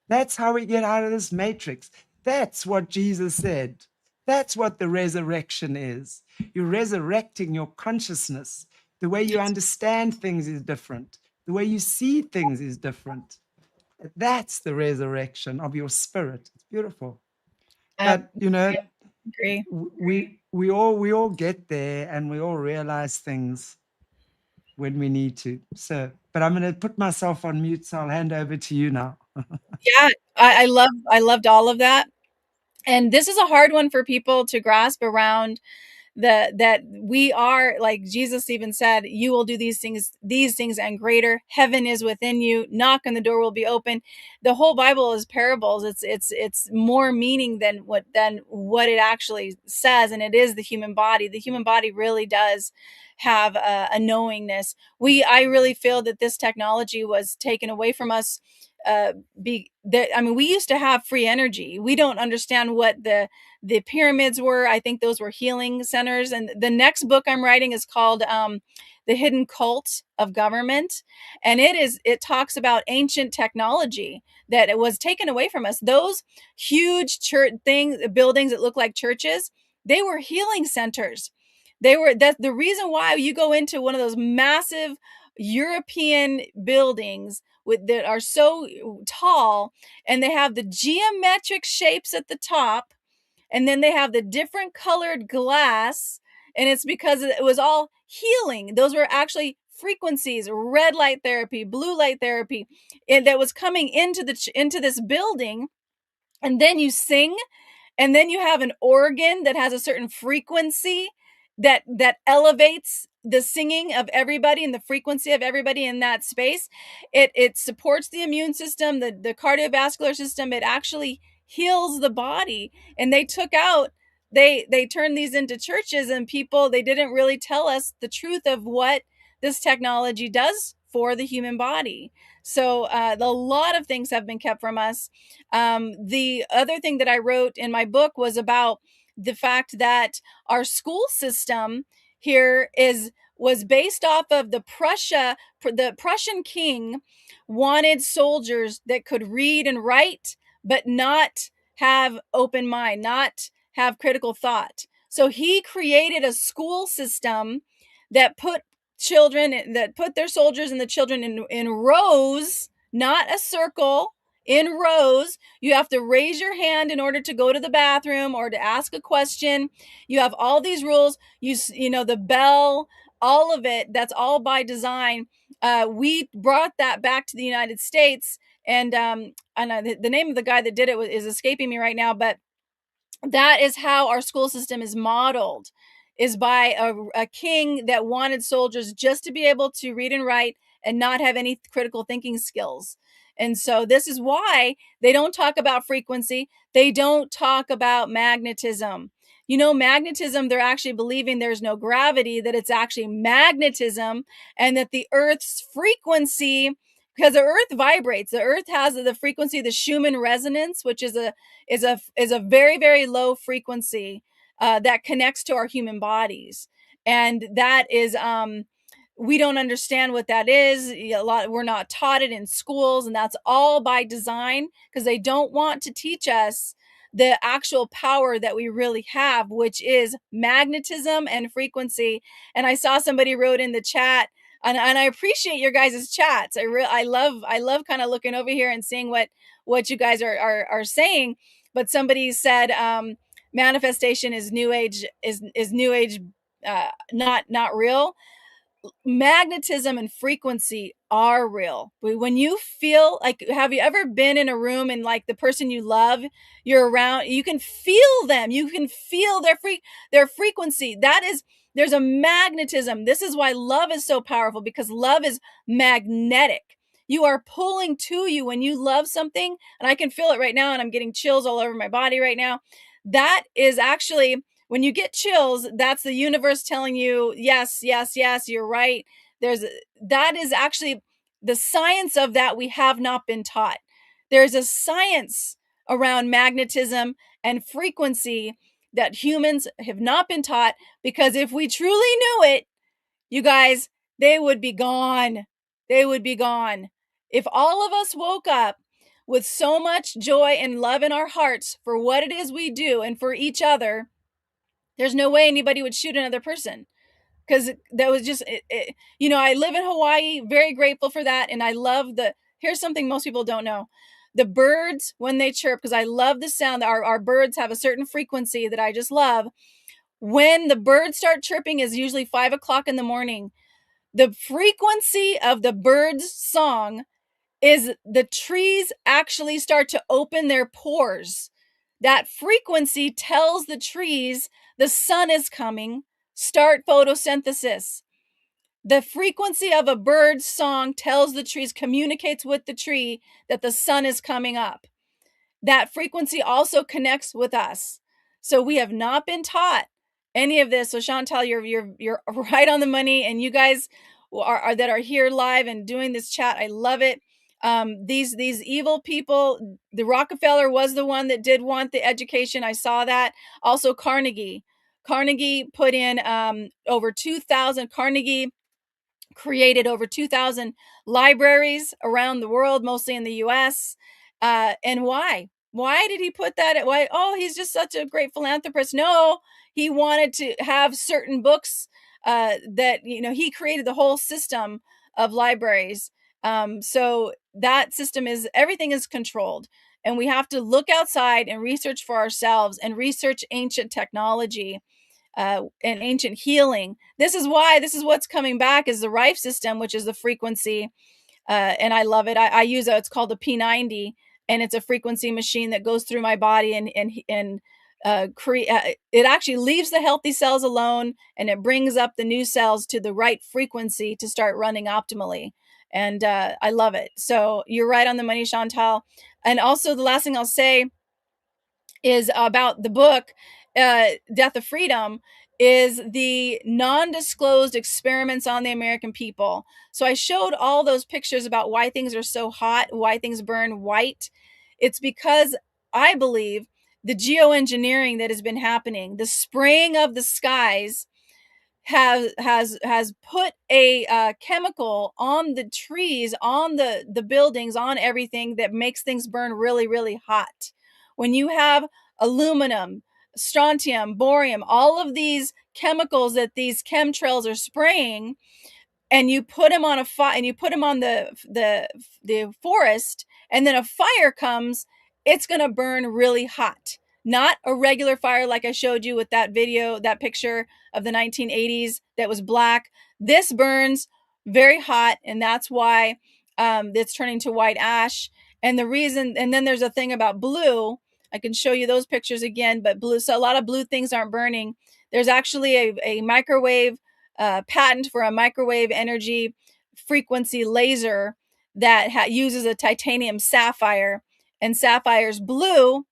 That's how we get out of this matrix. That's what Jesus said. That's what the resurrection is. You're resurrecting your consciousness. The way you understand things is different. The way you see things is different. That's the resurrection of your spirit. It's beautiful. I But you know, agree. we all get there and we all realize things when we need to. So, but I'm going to put myself on mute, so I'll hand over to you now. Yeah, I loved all of that. And this is a hard one for people to grasp around, that we are, like Jesus even said, you will do these things and greater. Heaven is within you. Knock and the door will be open. The whole Bible is parables. It's more meaning than what it actually says, and it is the human body. The human body really does have a knowingness. I really feel that this technology was taken away from us. I mean, we used to have free energy. We don't understand what the pyramids were. I think those were healing centers. And the next book I'm writing is called The Hidden Cult of Government. And it talks about ancient technology that it was taken away from us. Those huge buildings that look like churches, they were healing centers. That's the reason why you go into one of those massive European buildings that are so tall, and they have the geometric shapes at the top, and then they have the different colored glass, and it's because it was all healing. Those were actually frequencies, red light therapy, blue light therapy, and that was coming into this building. And then you sing, and then you have an organ that has a certain frequency that elevates the singing of everybody and the frequency of everybody in that space. It supports the immune system, the cardiovascular system. It actually heals the body. And they turned these into churches, and people, they didn't really tell us the truth of what this technology does for the human body. So a lot of things have been kept from us. The other thing that I wrote in my book was about the fact that our school system here was based off of the Prussian king wanted soldiers that could read and write, but not have open mind, not have critical thought. So he created a school system that put their soldiers and the children in rows, not a circle, in rows. You have to raise your hand in order to go to the bathroom or to ask a question. You have all these rules. You know, the bell, all of it. That's all by design. We brought that back to the United States, and the name of the guy that did it is escaping me right now, but that is how our school system is modeled, is by a king that wanted soldiers just to be able to read and write and not have any critical thinking skills. And so this is why they don't talk about frequency. They don't talk about magnetism. You know, magnetism, they're actually believing there's no gravity, that it's actually magnetism, and that the Earth's frequency, because the Earth vibrates, the Earth has the frequency, the Schumann resonance, which is a very, very low frequency that connects to our human bodies. And that is we don't understand what that is. We're not taught it in schools, and that's all by design, because they don't want to teach us the actual power that we really have, which is magnetism and frequency. And I saw somebody wrote in the chat, and I appreciate your guys' chats. I love kind of looking over here and seeing what you guys are saying. But somebody said manifestation is new age, is new age, not real. Magnetism and frequency are real. When you feel like, have you ever been in a room and like the person you love, you're around, you can feel them, you can feel their frequency. That is, there's a magnetism. This is why love is so powerful, because love is magnetic. You are pulling to you when you love something, and I can feel it right now, and I'm getting chills all over my body right now. That is actually, when you get chills, that's the universe telling you, yes, yes, yes, you're right. That is actually the science of that we have not been taught. There's a science around magnetism and frequency that humans have not been taught, because if we truly knew it, you guys, they would be gone. They would be gone. If all of us woke up with so much joy and love in our hearts for what it is we do and for each other, there's no way anybody would shoot another person, because that was just you know, I live in Hawaii, very grateful for that. And I love here's something most people don't know: the birds, when they chirp, because I love the sound. Our birds have a certain frequency that I just love. When the birds start chirping is usually 5 o'clock in the morning. The frequency of the bird's song is the trees actually start to open their pores. That frequency tells the trees the sun is coming, start photosynthesis. The frequency of a bird's song tells the trees, communicates with the tree that the sun is coming up. That frequency also connects with us. So we have not been taught any of this. So Chantal, you're right on the money, and you guys that are here live and doing this chat, I love it. These evil people, the Rockefeller was the one that did want the education. I saw that. Also Carnegie put in over 2,000. Carnegie created over 2,000 libraries around the world, mostly in the US. And why did he put that? Why? Oh, he's just such a great philanthropist. No, he wanted to have certain books that, you know, he created the whole system of libraries. So that system is, everything is controlled, and we have to look outside and research for ourselves and research ancient technology and ancient healing. This is what's coming back, is the Rife system, which is the frequency. And I love it. I use it. It's called the P90, and it's a frequency machine that goes through my body and it actually leaves the healthy cells alone, and it brings up the new cells to the right frequency to start running optimally. And I love it. So you're right on the money, Chantal. And also, the last thing I'll say is about the book, Death of Freedom, is the non-disclosed experiments on the American people. So I showed all those pictures about why things are so hot, why things burn white. It's because I believe the geoengineering that has been happening, the spraying of the skies, has put a chemical on the trees, on the buildings, on everything, that makes things burn really, really hot. When you have aluminum, strontium, borium, all of these chemicals that these chemtrails are spraying, and you put them on a fire, and you put them on the forest, and then a fire comes, it's going to burn really hot. Not a regular fire like I showed you with that video, that picture of the 1980s that was black. This burns very hot, and that's why it's turning to white ash. And the reason, and then there's a thing about blue. I can show you those pictures again, but blue. So a lot of blue things aren't burning. There's actually a microwave patent for a microwave energy frequency laser that uses a titanium sapphire, and sapphire's blue,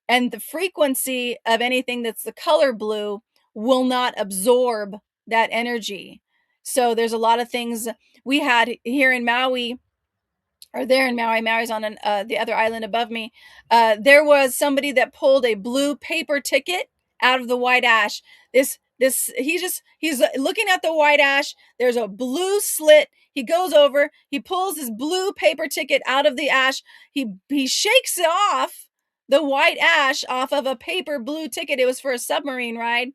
and the frequency of anything that's the color blue will not absorb that energy. So there's a lot of things we had here in Maui, or there in Maui. Maui's on the other island above me. There was somebody that pulled a blue paper ticket out of the white ash. He's looking at the white ash. There's a blue slit. He goes over. He pulls his blue paper ticket out of the ash. He shakes it off, the white ash off of a paper blue ticket. It was for a submarine ride.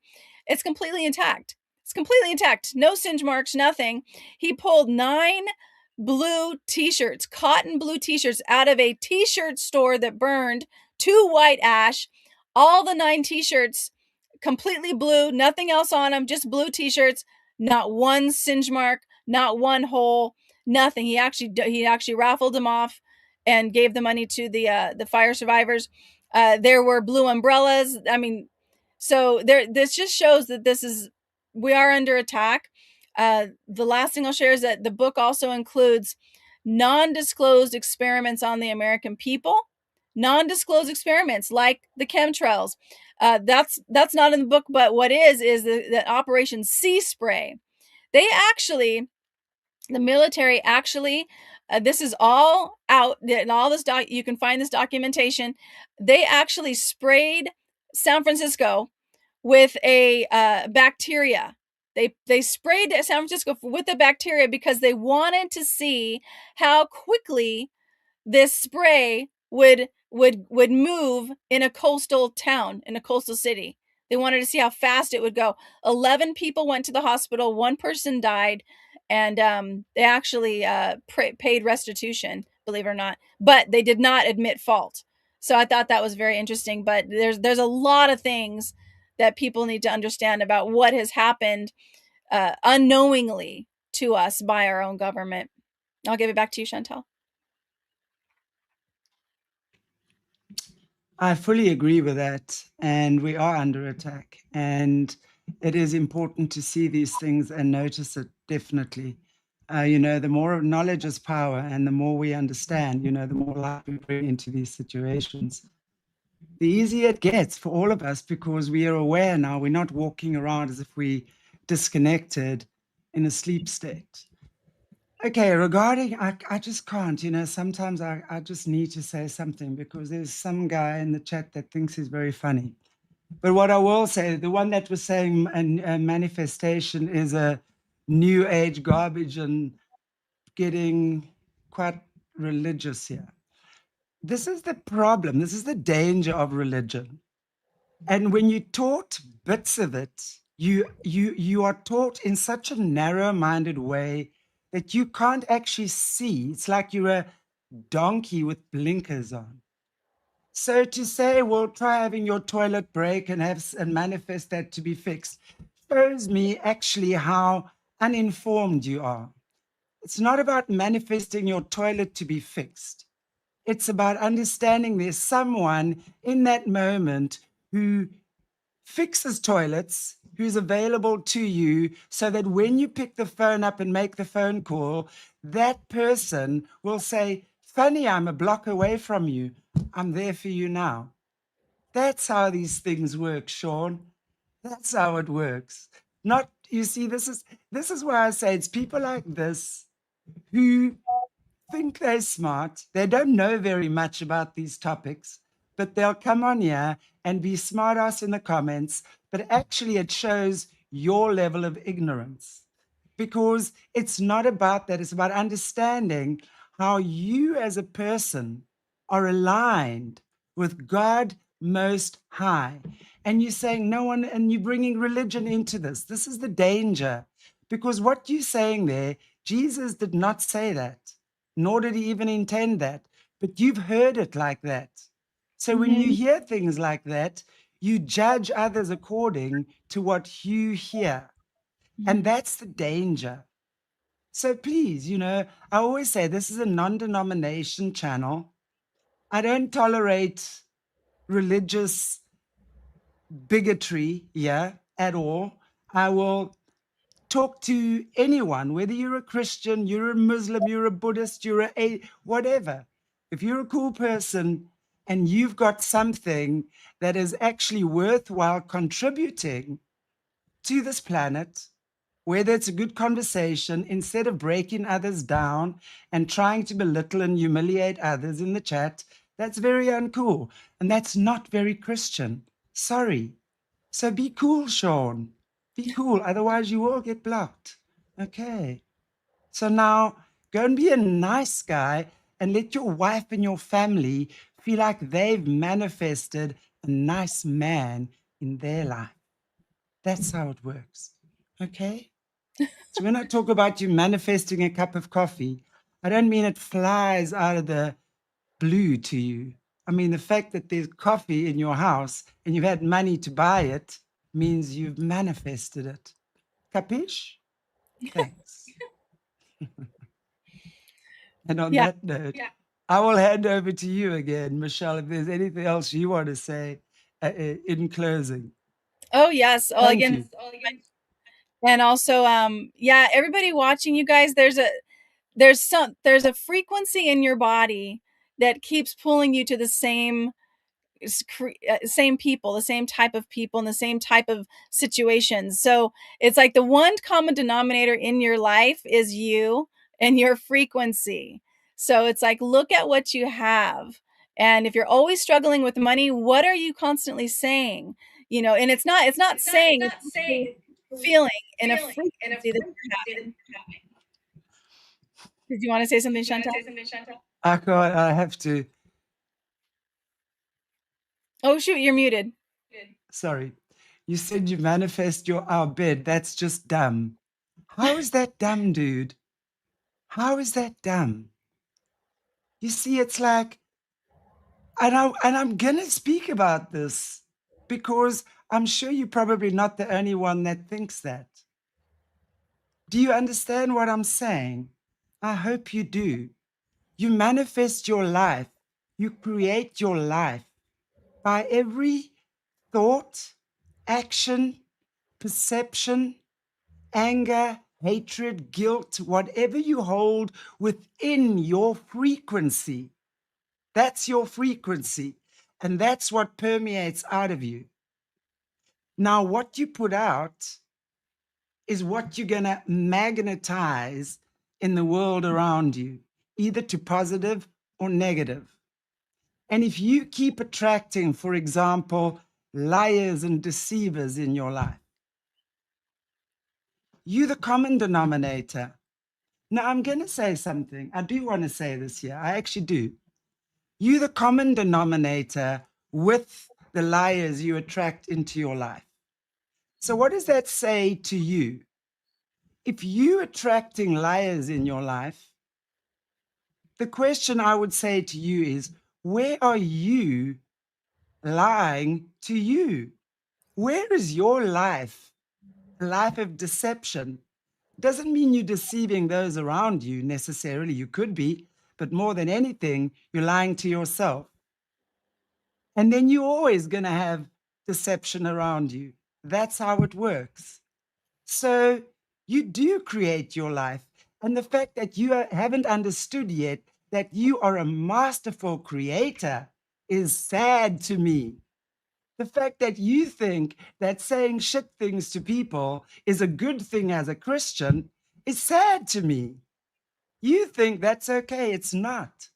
It's completely intact. It's completely intact. No singe marks. Nothing. He pulled 9 blue t-shirts, cotton blue t-shirts, out of a t-shirt store that burned to white ash. All the 9 t-shirts completely blue, nothing else on them, just blue t-shirts, not one singe mark, not one hole, nothing. He actually raffled them off and gave the money to the fire survivors. There were blue umbrellas. I mean, so this just shows that we are under attack. The last thing I'll share is that the book also includes non-disclosed experiments on the American people, non-disclosed experiments like the chemtrails. That's not in the book, but what is the Operation Sea Spray. They actually, the military actually, this is all out, and all this you can find this documentation. They actually sprayed San Francisco with a bacteria. They sprayed San Francisco with the bacteria because they wanted to see how quickly this spray would move in a coastal town, in a coastal city. They wanted to see how fast it would go. 11 people went to the hospital. 1 person died, and they actually paid restitution, believe it or not, but they did not admit fault. So I thought that was very interesting. But there's a lot of things that people need to understand about what has happened unknowingly to us by our own government. I'll give it back to you, Chantel. I fully agree with that. And we are under attack. And it is important to see these things and notice it, definitely. The more knowledge is power, and the more we understand, the more light we bring into these situations, the easier it gets for all of us, because we are aware now. We're not walking around as if we disconnected in a sleep state. Okay, regarding, I just can't, sometimes I just need to say something, because there's some guy in the chat that thinks he's very funny. But what I will say, the one that was saying a manifestation is a new age garbage and getting quite religious here. This is the problem. This is the danger of religion. And when you taught bits of it, you are taught in such a narrow-minded way that you can't actually see. It's like you're a donkey with blinkers on. So to say, well, try having your toilet break and manifest that to be fixed, shows me actually how uninformed you are. It's not about manifesting your toilet to be fixed. It's about understanding there's someone in that moment who fixes toilets, who's available to you, so that when you pick the phone up and make the phone call, that person will say, funny, I'm a block away from you. I'm there for you now. That's how these things work, Sean. That's how it works. Not, you see, this is why I say it's people like this who think they're smart. They don't know very much about these topics, but they'll come on here and be smart ass in the comments. But actually, it shows your level of ignorance, because it's not about that. It's about understanding how you as a person are aligned with God Most High. And you're saying no one, and you're bringing religion into this. This is the danger. Because what you're saying there, Jesus did not say that, nor did he even intend that. But you've heard it like that. So when you hear things like that, you judge others according to what you hear. And that's the danger. So please, I always say this is a non-denomination channel. I don't tolerate religious bigotry, at all. I will talk to anyone, whether you're a Christian, you're a Muslim, you're a Buddhist, you're whatever. If you're a cool person and you've got something that is actually worthwhile contributing to this planet, whether it's a good conversation, instead of breaking others down and trying to belittle and humiliate others in the chat, that's very uncool. And that's not very Christian. Sorry. So be cool, Sean. Be cool. Otherwise, you will get blocked. Okay. So now go and be a nice guy and let your wife and your family feel like they've manifested a nice man in their life. That's how it works. Okay. So when I talk about you manifesting a cup of coffee, I don't mean it flies out of the blue to you. I mean, the fact that there's coffee in your house and you've had money to buy it means you've manifested it. Capish? Thanks. And on Yeah. that note, I will hand over to you again, Michelle, if there's anything else you want to say in closing. Oh, yes. Well, Thank again, you. and also, yeah, everybody watching, you guys, there's a frequency in your body that keeps pulling you to the same people, the same type of people, and the same type of situations. So it's like the one common denominator in your life is you and your frequency. So it's like, look at what you have. And if you're always struggling with money, what are you constantly saying? And it's not saying, it's actually feeling in a frequency that you're having. Did you want to say something, Chantal? I have to. Oh, shoot, you're muted. Sorry. You said you manifest our bed. That's just dumb. How is that dumb, dude? How is that dumb? You see, it's like, and I'm gonna speak about this because I'm sure you're probably not the only one that thinks that. Do you understand what I'm saying? I hope you do. You manifest your life. You create your life by every thought, action, perception, anger, hatred, guilt, whatever you hold within your frequency. That's your frequency. And that's what permeates out of you. Now, what you put out is what you're going to magnetize in the world around you, either to positive or negative. And if you keep attracting, for example, liars and deceivers in your life, you're the common denominator. Now, I'm going to say something. I do want to say this here. I actually do. You're the common denominator with the liars you attract into your life. So, what does that say to you? If you're attracting liars in your life, the question I would say to you is, where are you lying to you? Where is your life, a life of deception? Doesn't mean you're deceiving those around you necessarily. You could be, but more than anything, you're lying to yourself. And then you're always going to have deception around you. That's how it works. So you do create your life. And the fact that you haven't understood yet that you are a masterful creator is sad to me. The fact that you think that saying shit things to people is a good thing as a Christian is sad to me. You think that's okay. It's not.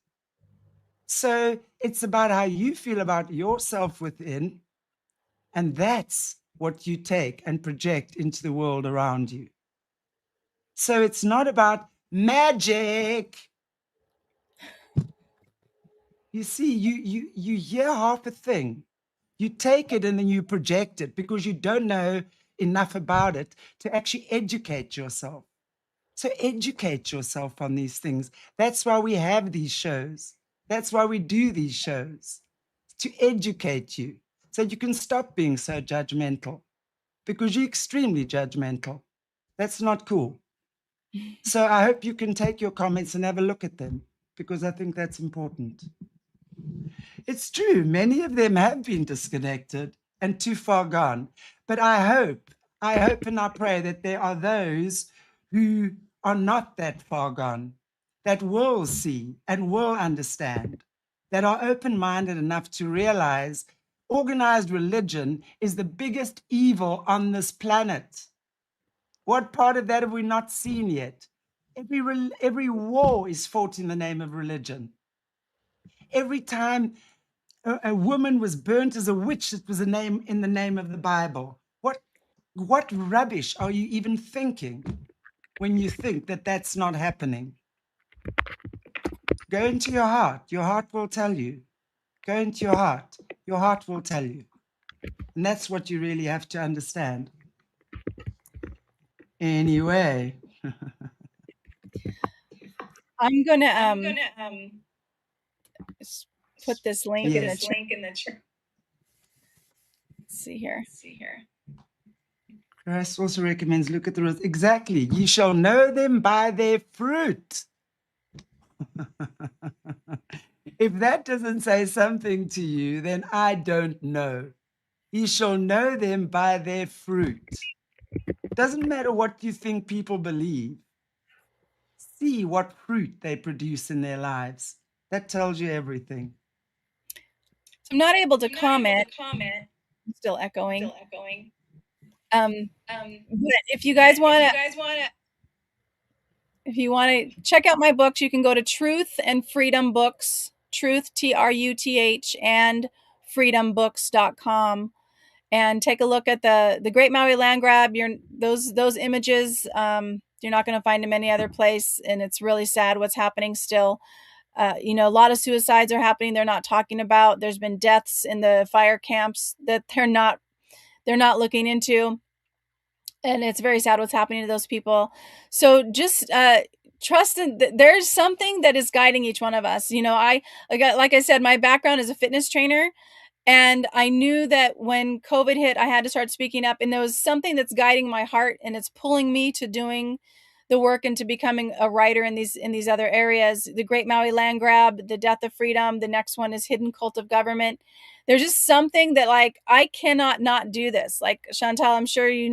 So it's about how you feel about yourself within, and that's what you take and project into the world around you. So it's not about magic. You see, you hear half a thing You take it and then you project it because you don't know enough about it to actually educate yourself. So educate yourself on these things. That's why we have these shows. That's why we do these shows, to educate you so you can stop being so judgmental, because you're extremely judgmental. That's not cool. So I hope you can take your comments and have a look at them, because I think that's important. It's true, many of them have been disconnected and too far gone. But I hope and I pray that there are those who are not that far gone, that will see and will understand, that are open-minded enough to realize organized religion is the biggest evil on this planet. What part of that have we not seen yet? Every war is fought in the name of religion. Every time a woman was burnt as a witch, it was a name in the name of the Bible. What rubbish are you even thinking when you think that that's not happening? Go into your heart. Your heart will tell you. Go into your heart. Your heart will tell you. And that's what you really have to understand. Anyway. I'm gonna put this link in the chat. Let's see here. Christ also recommends look at the rules. Exactly. Ye shall know them by their fruit. If that doesn't say something to you, then I don't know. Ye shall know them by their fruit. Doesn't matter what you think people believe. See what fruit they produce in their lives. That tells you everything. So I'm not able to comment. I'm still echoing. But if you guys want to, if you want to check out my books, you can go to Truth and Freedom Books, Truth, TRUTH, and freedombooks.com, and take a look at the Great Maui Land Grab. Those images, you're not going to find them any other place, and it's really sad what's happening still. A lot of suicides are happening. They're not talking about. There's been deaths in the fire camps that they're not looking into, and it's very sad what's happening to those people. So just trust in there's something that is guiding each one of us. Like I said, my background is a fitness trainer, and I knew that when COVID hit, I had to start speaking up, and there was something that's guiding my heart, and it's pulling me to doing the work and to becoming a writer in these other areas. The Great Maui Land Grab, the Death of Freedom. The next one is Hidden Cult of Government. There's just something that, like, I cannot not do this. Like, Chantal, I'm sure you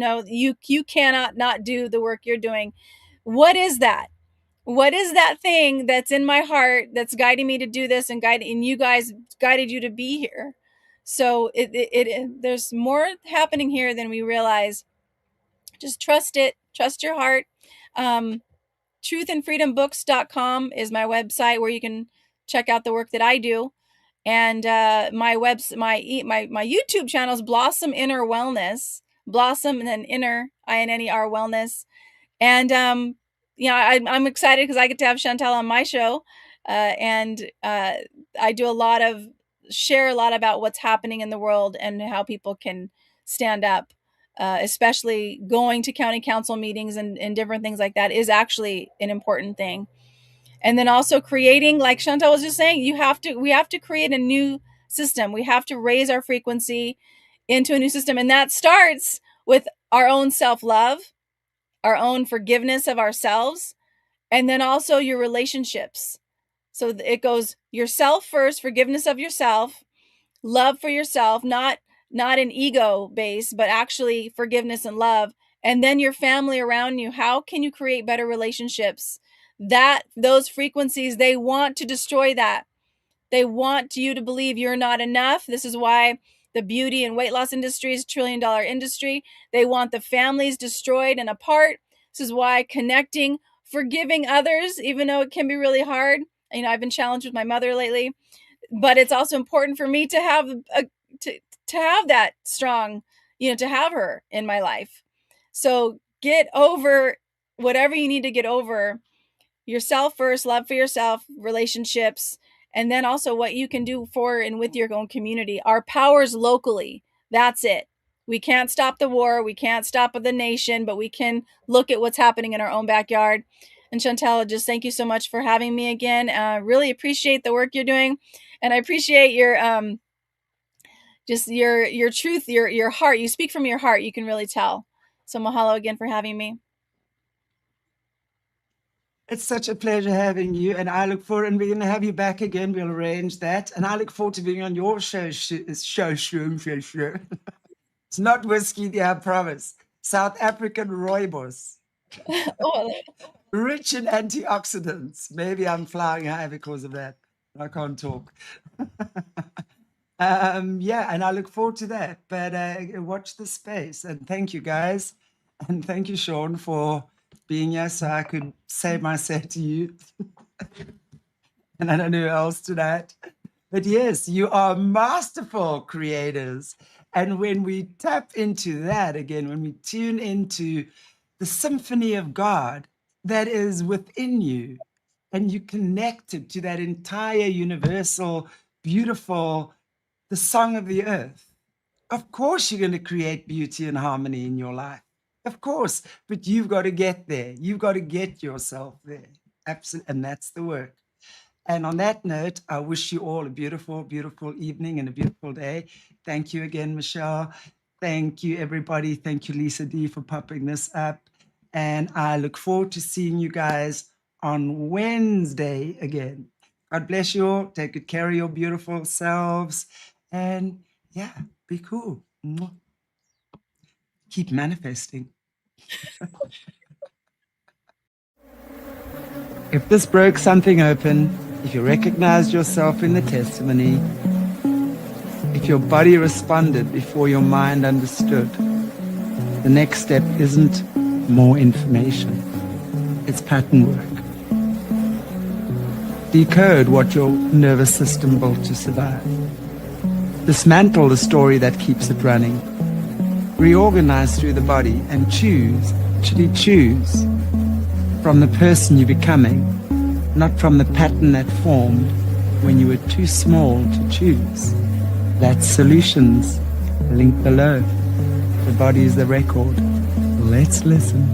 cannot not do the work you're doing. What is that? What is that thing that's in my heart that's guiding me to do this, and you guys guided you to be here? So there's more happening here than we realize. Just trust it. Trust your heart. Truthandfreedombooks.com is my website where you can check out the work that I do. And my YouTube channel is Blossom Inner Wellness. Blossom and then Inner, INNER Wellness. And I'm excited because I get to have Chantal on my show, and I do share a lot about what's happening in the world and how people can stand up, especially going to county council meetings and different things like that is actually an important thing. And then also creating, like Chantal was just saying, we have to create a new system. We have to raise our frequency into a new system, and that starts with our own self-love, our own forgiveness of ourselves, and then also your relationships. So it goes yourself first, forgiveness of yourself, love for yourself, not an ego base, but actually forgiveness and love. And then your family around you. How can you create better relationships? Those frequencies, they want to destroy that. They want you to believe you're not enough. This is why the beauty and weight loss industry is $1 trillion industry. They want the families destroyed and apart. This is why connecting, forgiving others, even though it can be really hard. I've been challenged with my mother lately, but it's also important for me to have to have that strong, to have her in my life. So get over whatever you need to get over. Yourself first, love for yourself, relationships, and then also what you can do for and with your own community. Our powers locally. That's it. We can't stop the war. We can't stop the nation, but we can look at what's happening in our own backyard. And Chantel, just thank you so much for having me again. Really appreciate the work you're doing, and I appreciate your just your truth, your heart. You speak from your heart. You can really tell. So mahalo again for having me. It's such a pleasure having you, and I look forward, and we're going to have you back again. We'll arrange that, and I look forward to being on your show. It's not whiskey, I promise. South African rooibos. Oh, Rich in antioxidants. Maybe I'm flying high because of that. I can't talk. Yeah, and I look forward to that. But watch the space, and thank you guys, and thank you, Sean, for being here so I could say my say to you. And I don't know who else tonight. But yes, you are masterful creators. And when we tap into that again, when we tune into the symphony of God that is within you, and you connect it to that entire universal, beautiful, the song of the earth, of course you're going to create beauty and harmony in your life. Of course, but you've got to get there. You've got to get yourself there. Absolutely. And that's the work. And on that note, I wish you all a beautiful, beautiful evening and a beautiful day. Thank you again, Michelle. Thank you, everybody. Thank you, Lisa D, for popping this up. And I look forward to seeing you guys on Wednesday again. God bless you all. Take good care of your beautiful selves. And yeah, be cool. Keep manifesting. If this broke something open, if you recognized yourself in the testimony, if your body responded before your mind understood, the next step isn't more information. It's pattern work. Decode what your nervous system built to survive. Dismantle the story that keeps it running. Reorganize through the body and choose, actually choose, from the person you're becoming, not from the pattern that formed when you were too small to choose. That's Solutions. Link below. The body is the record. Let's listen.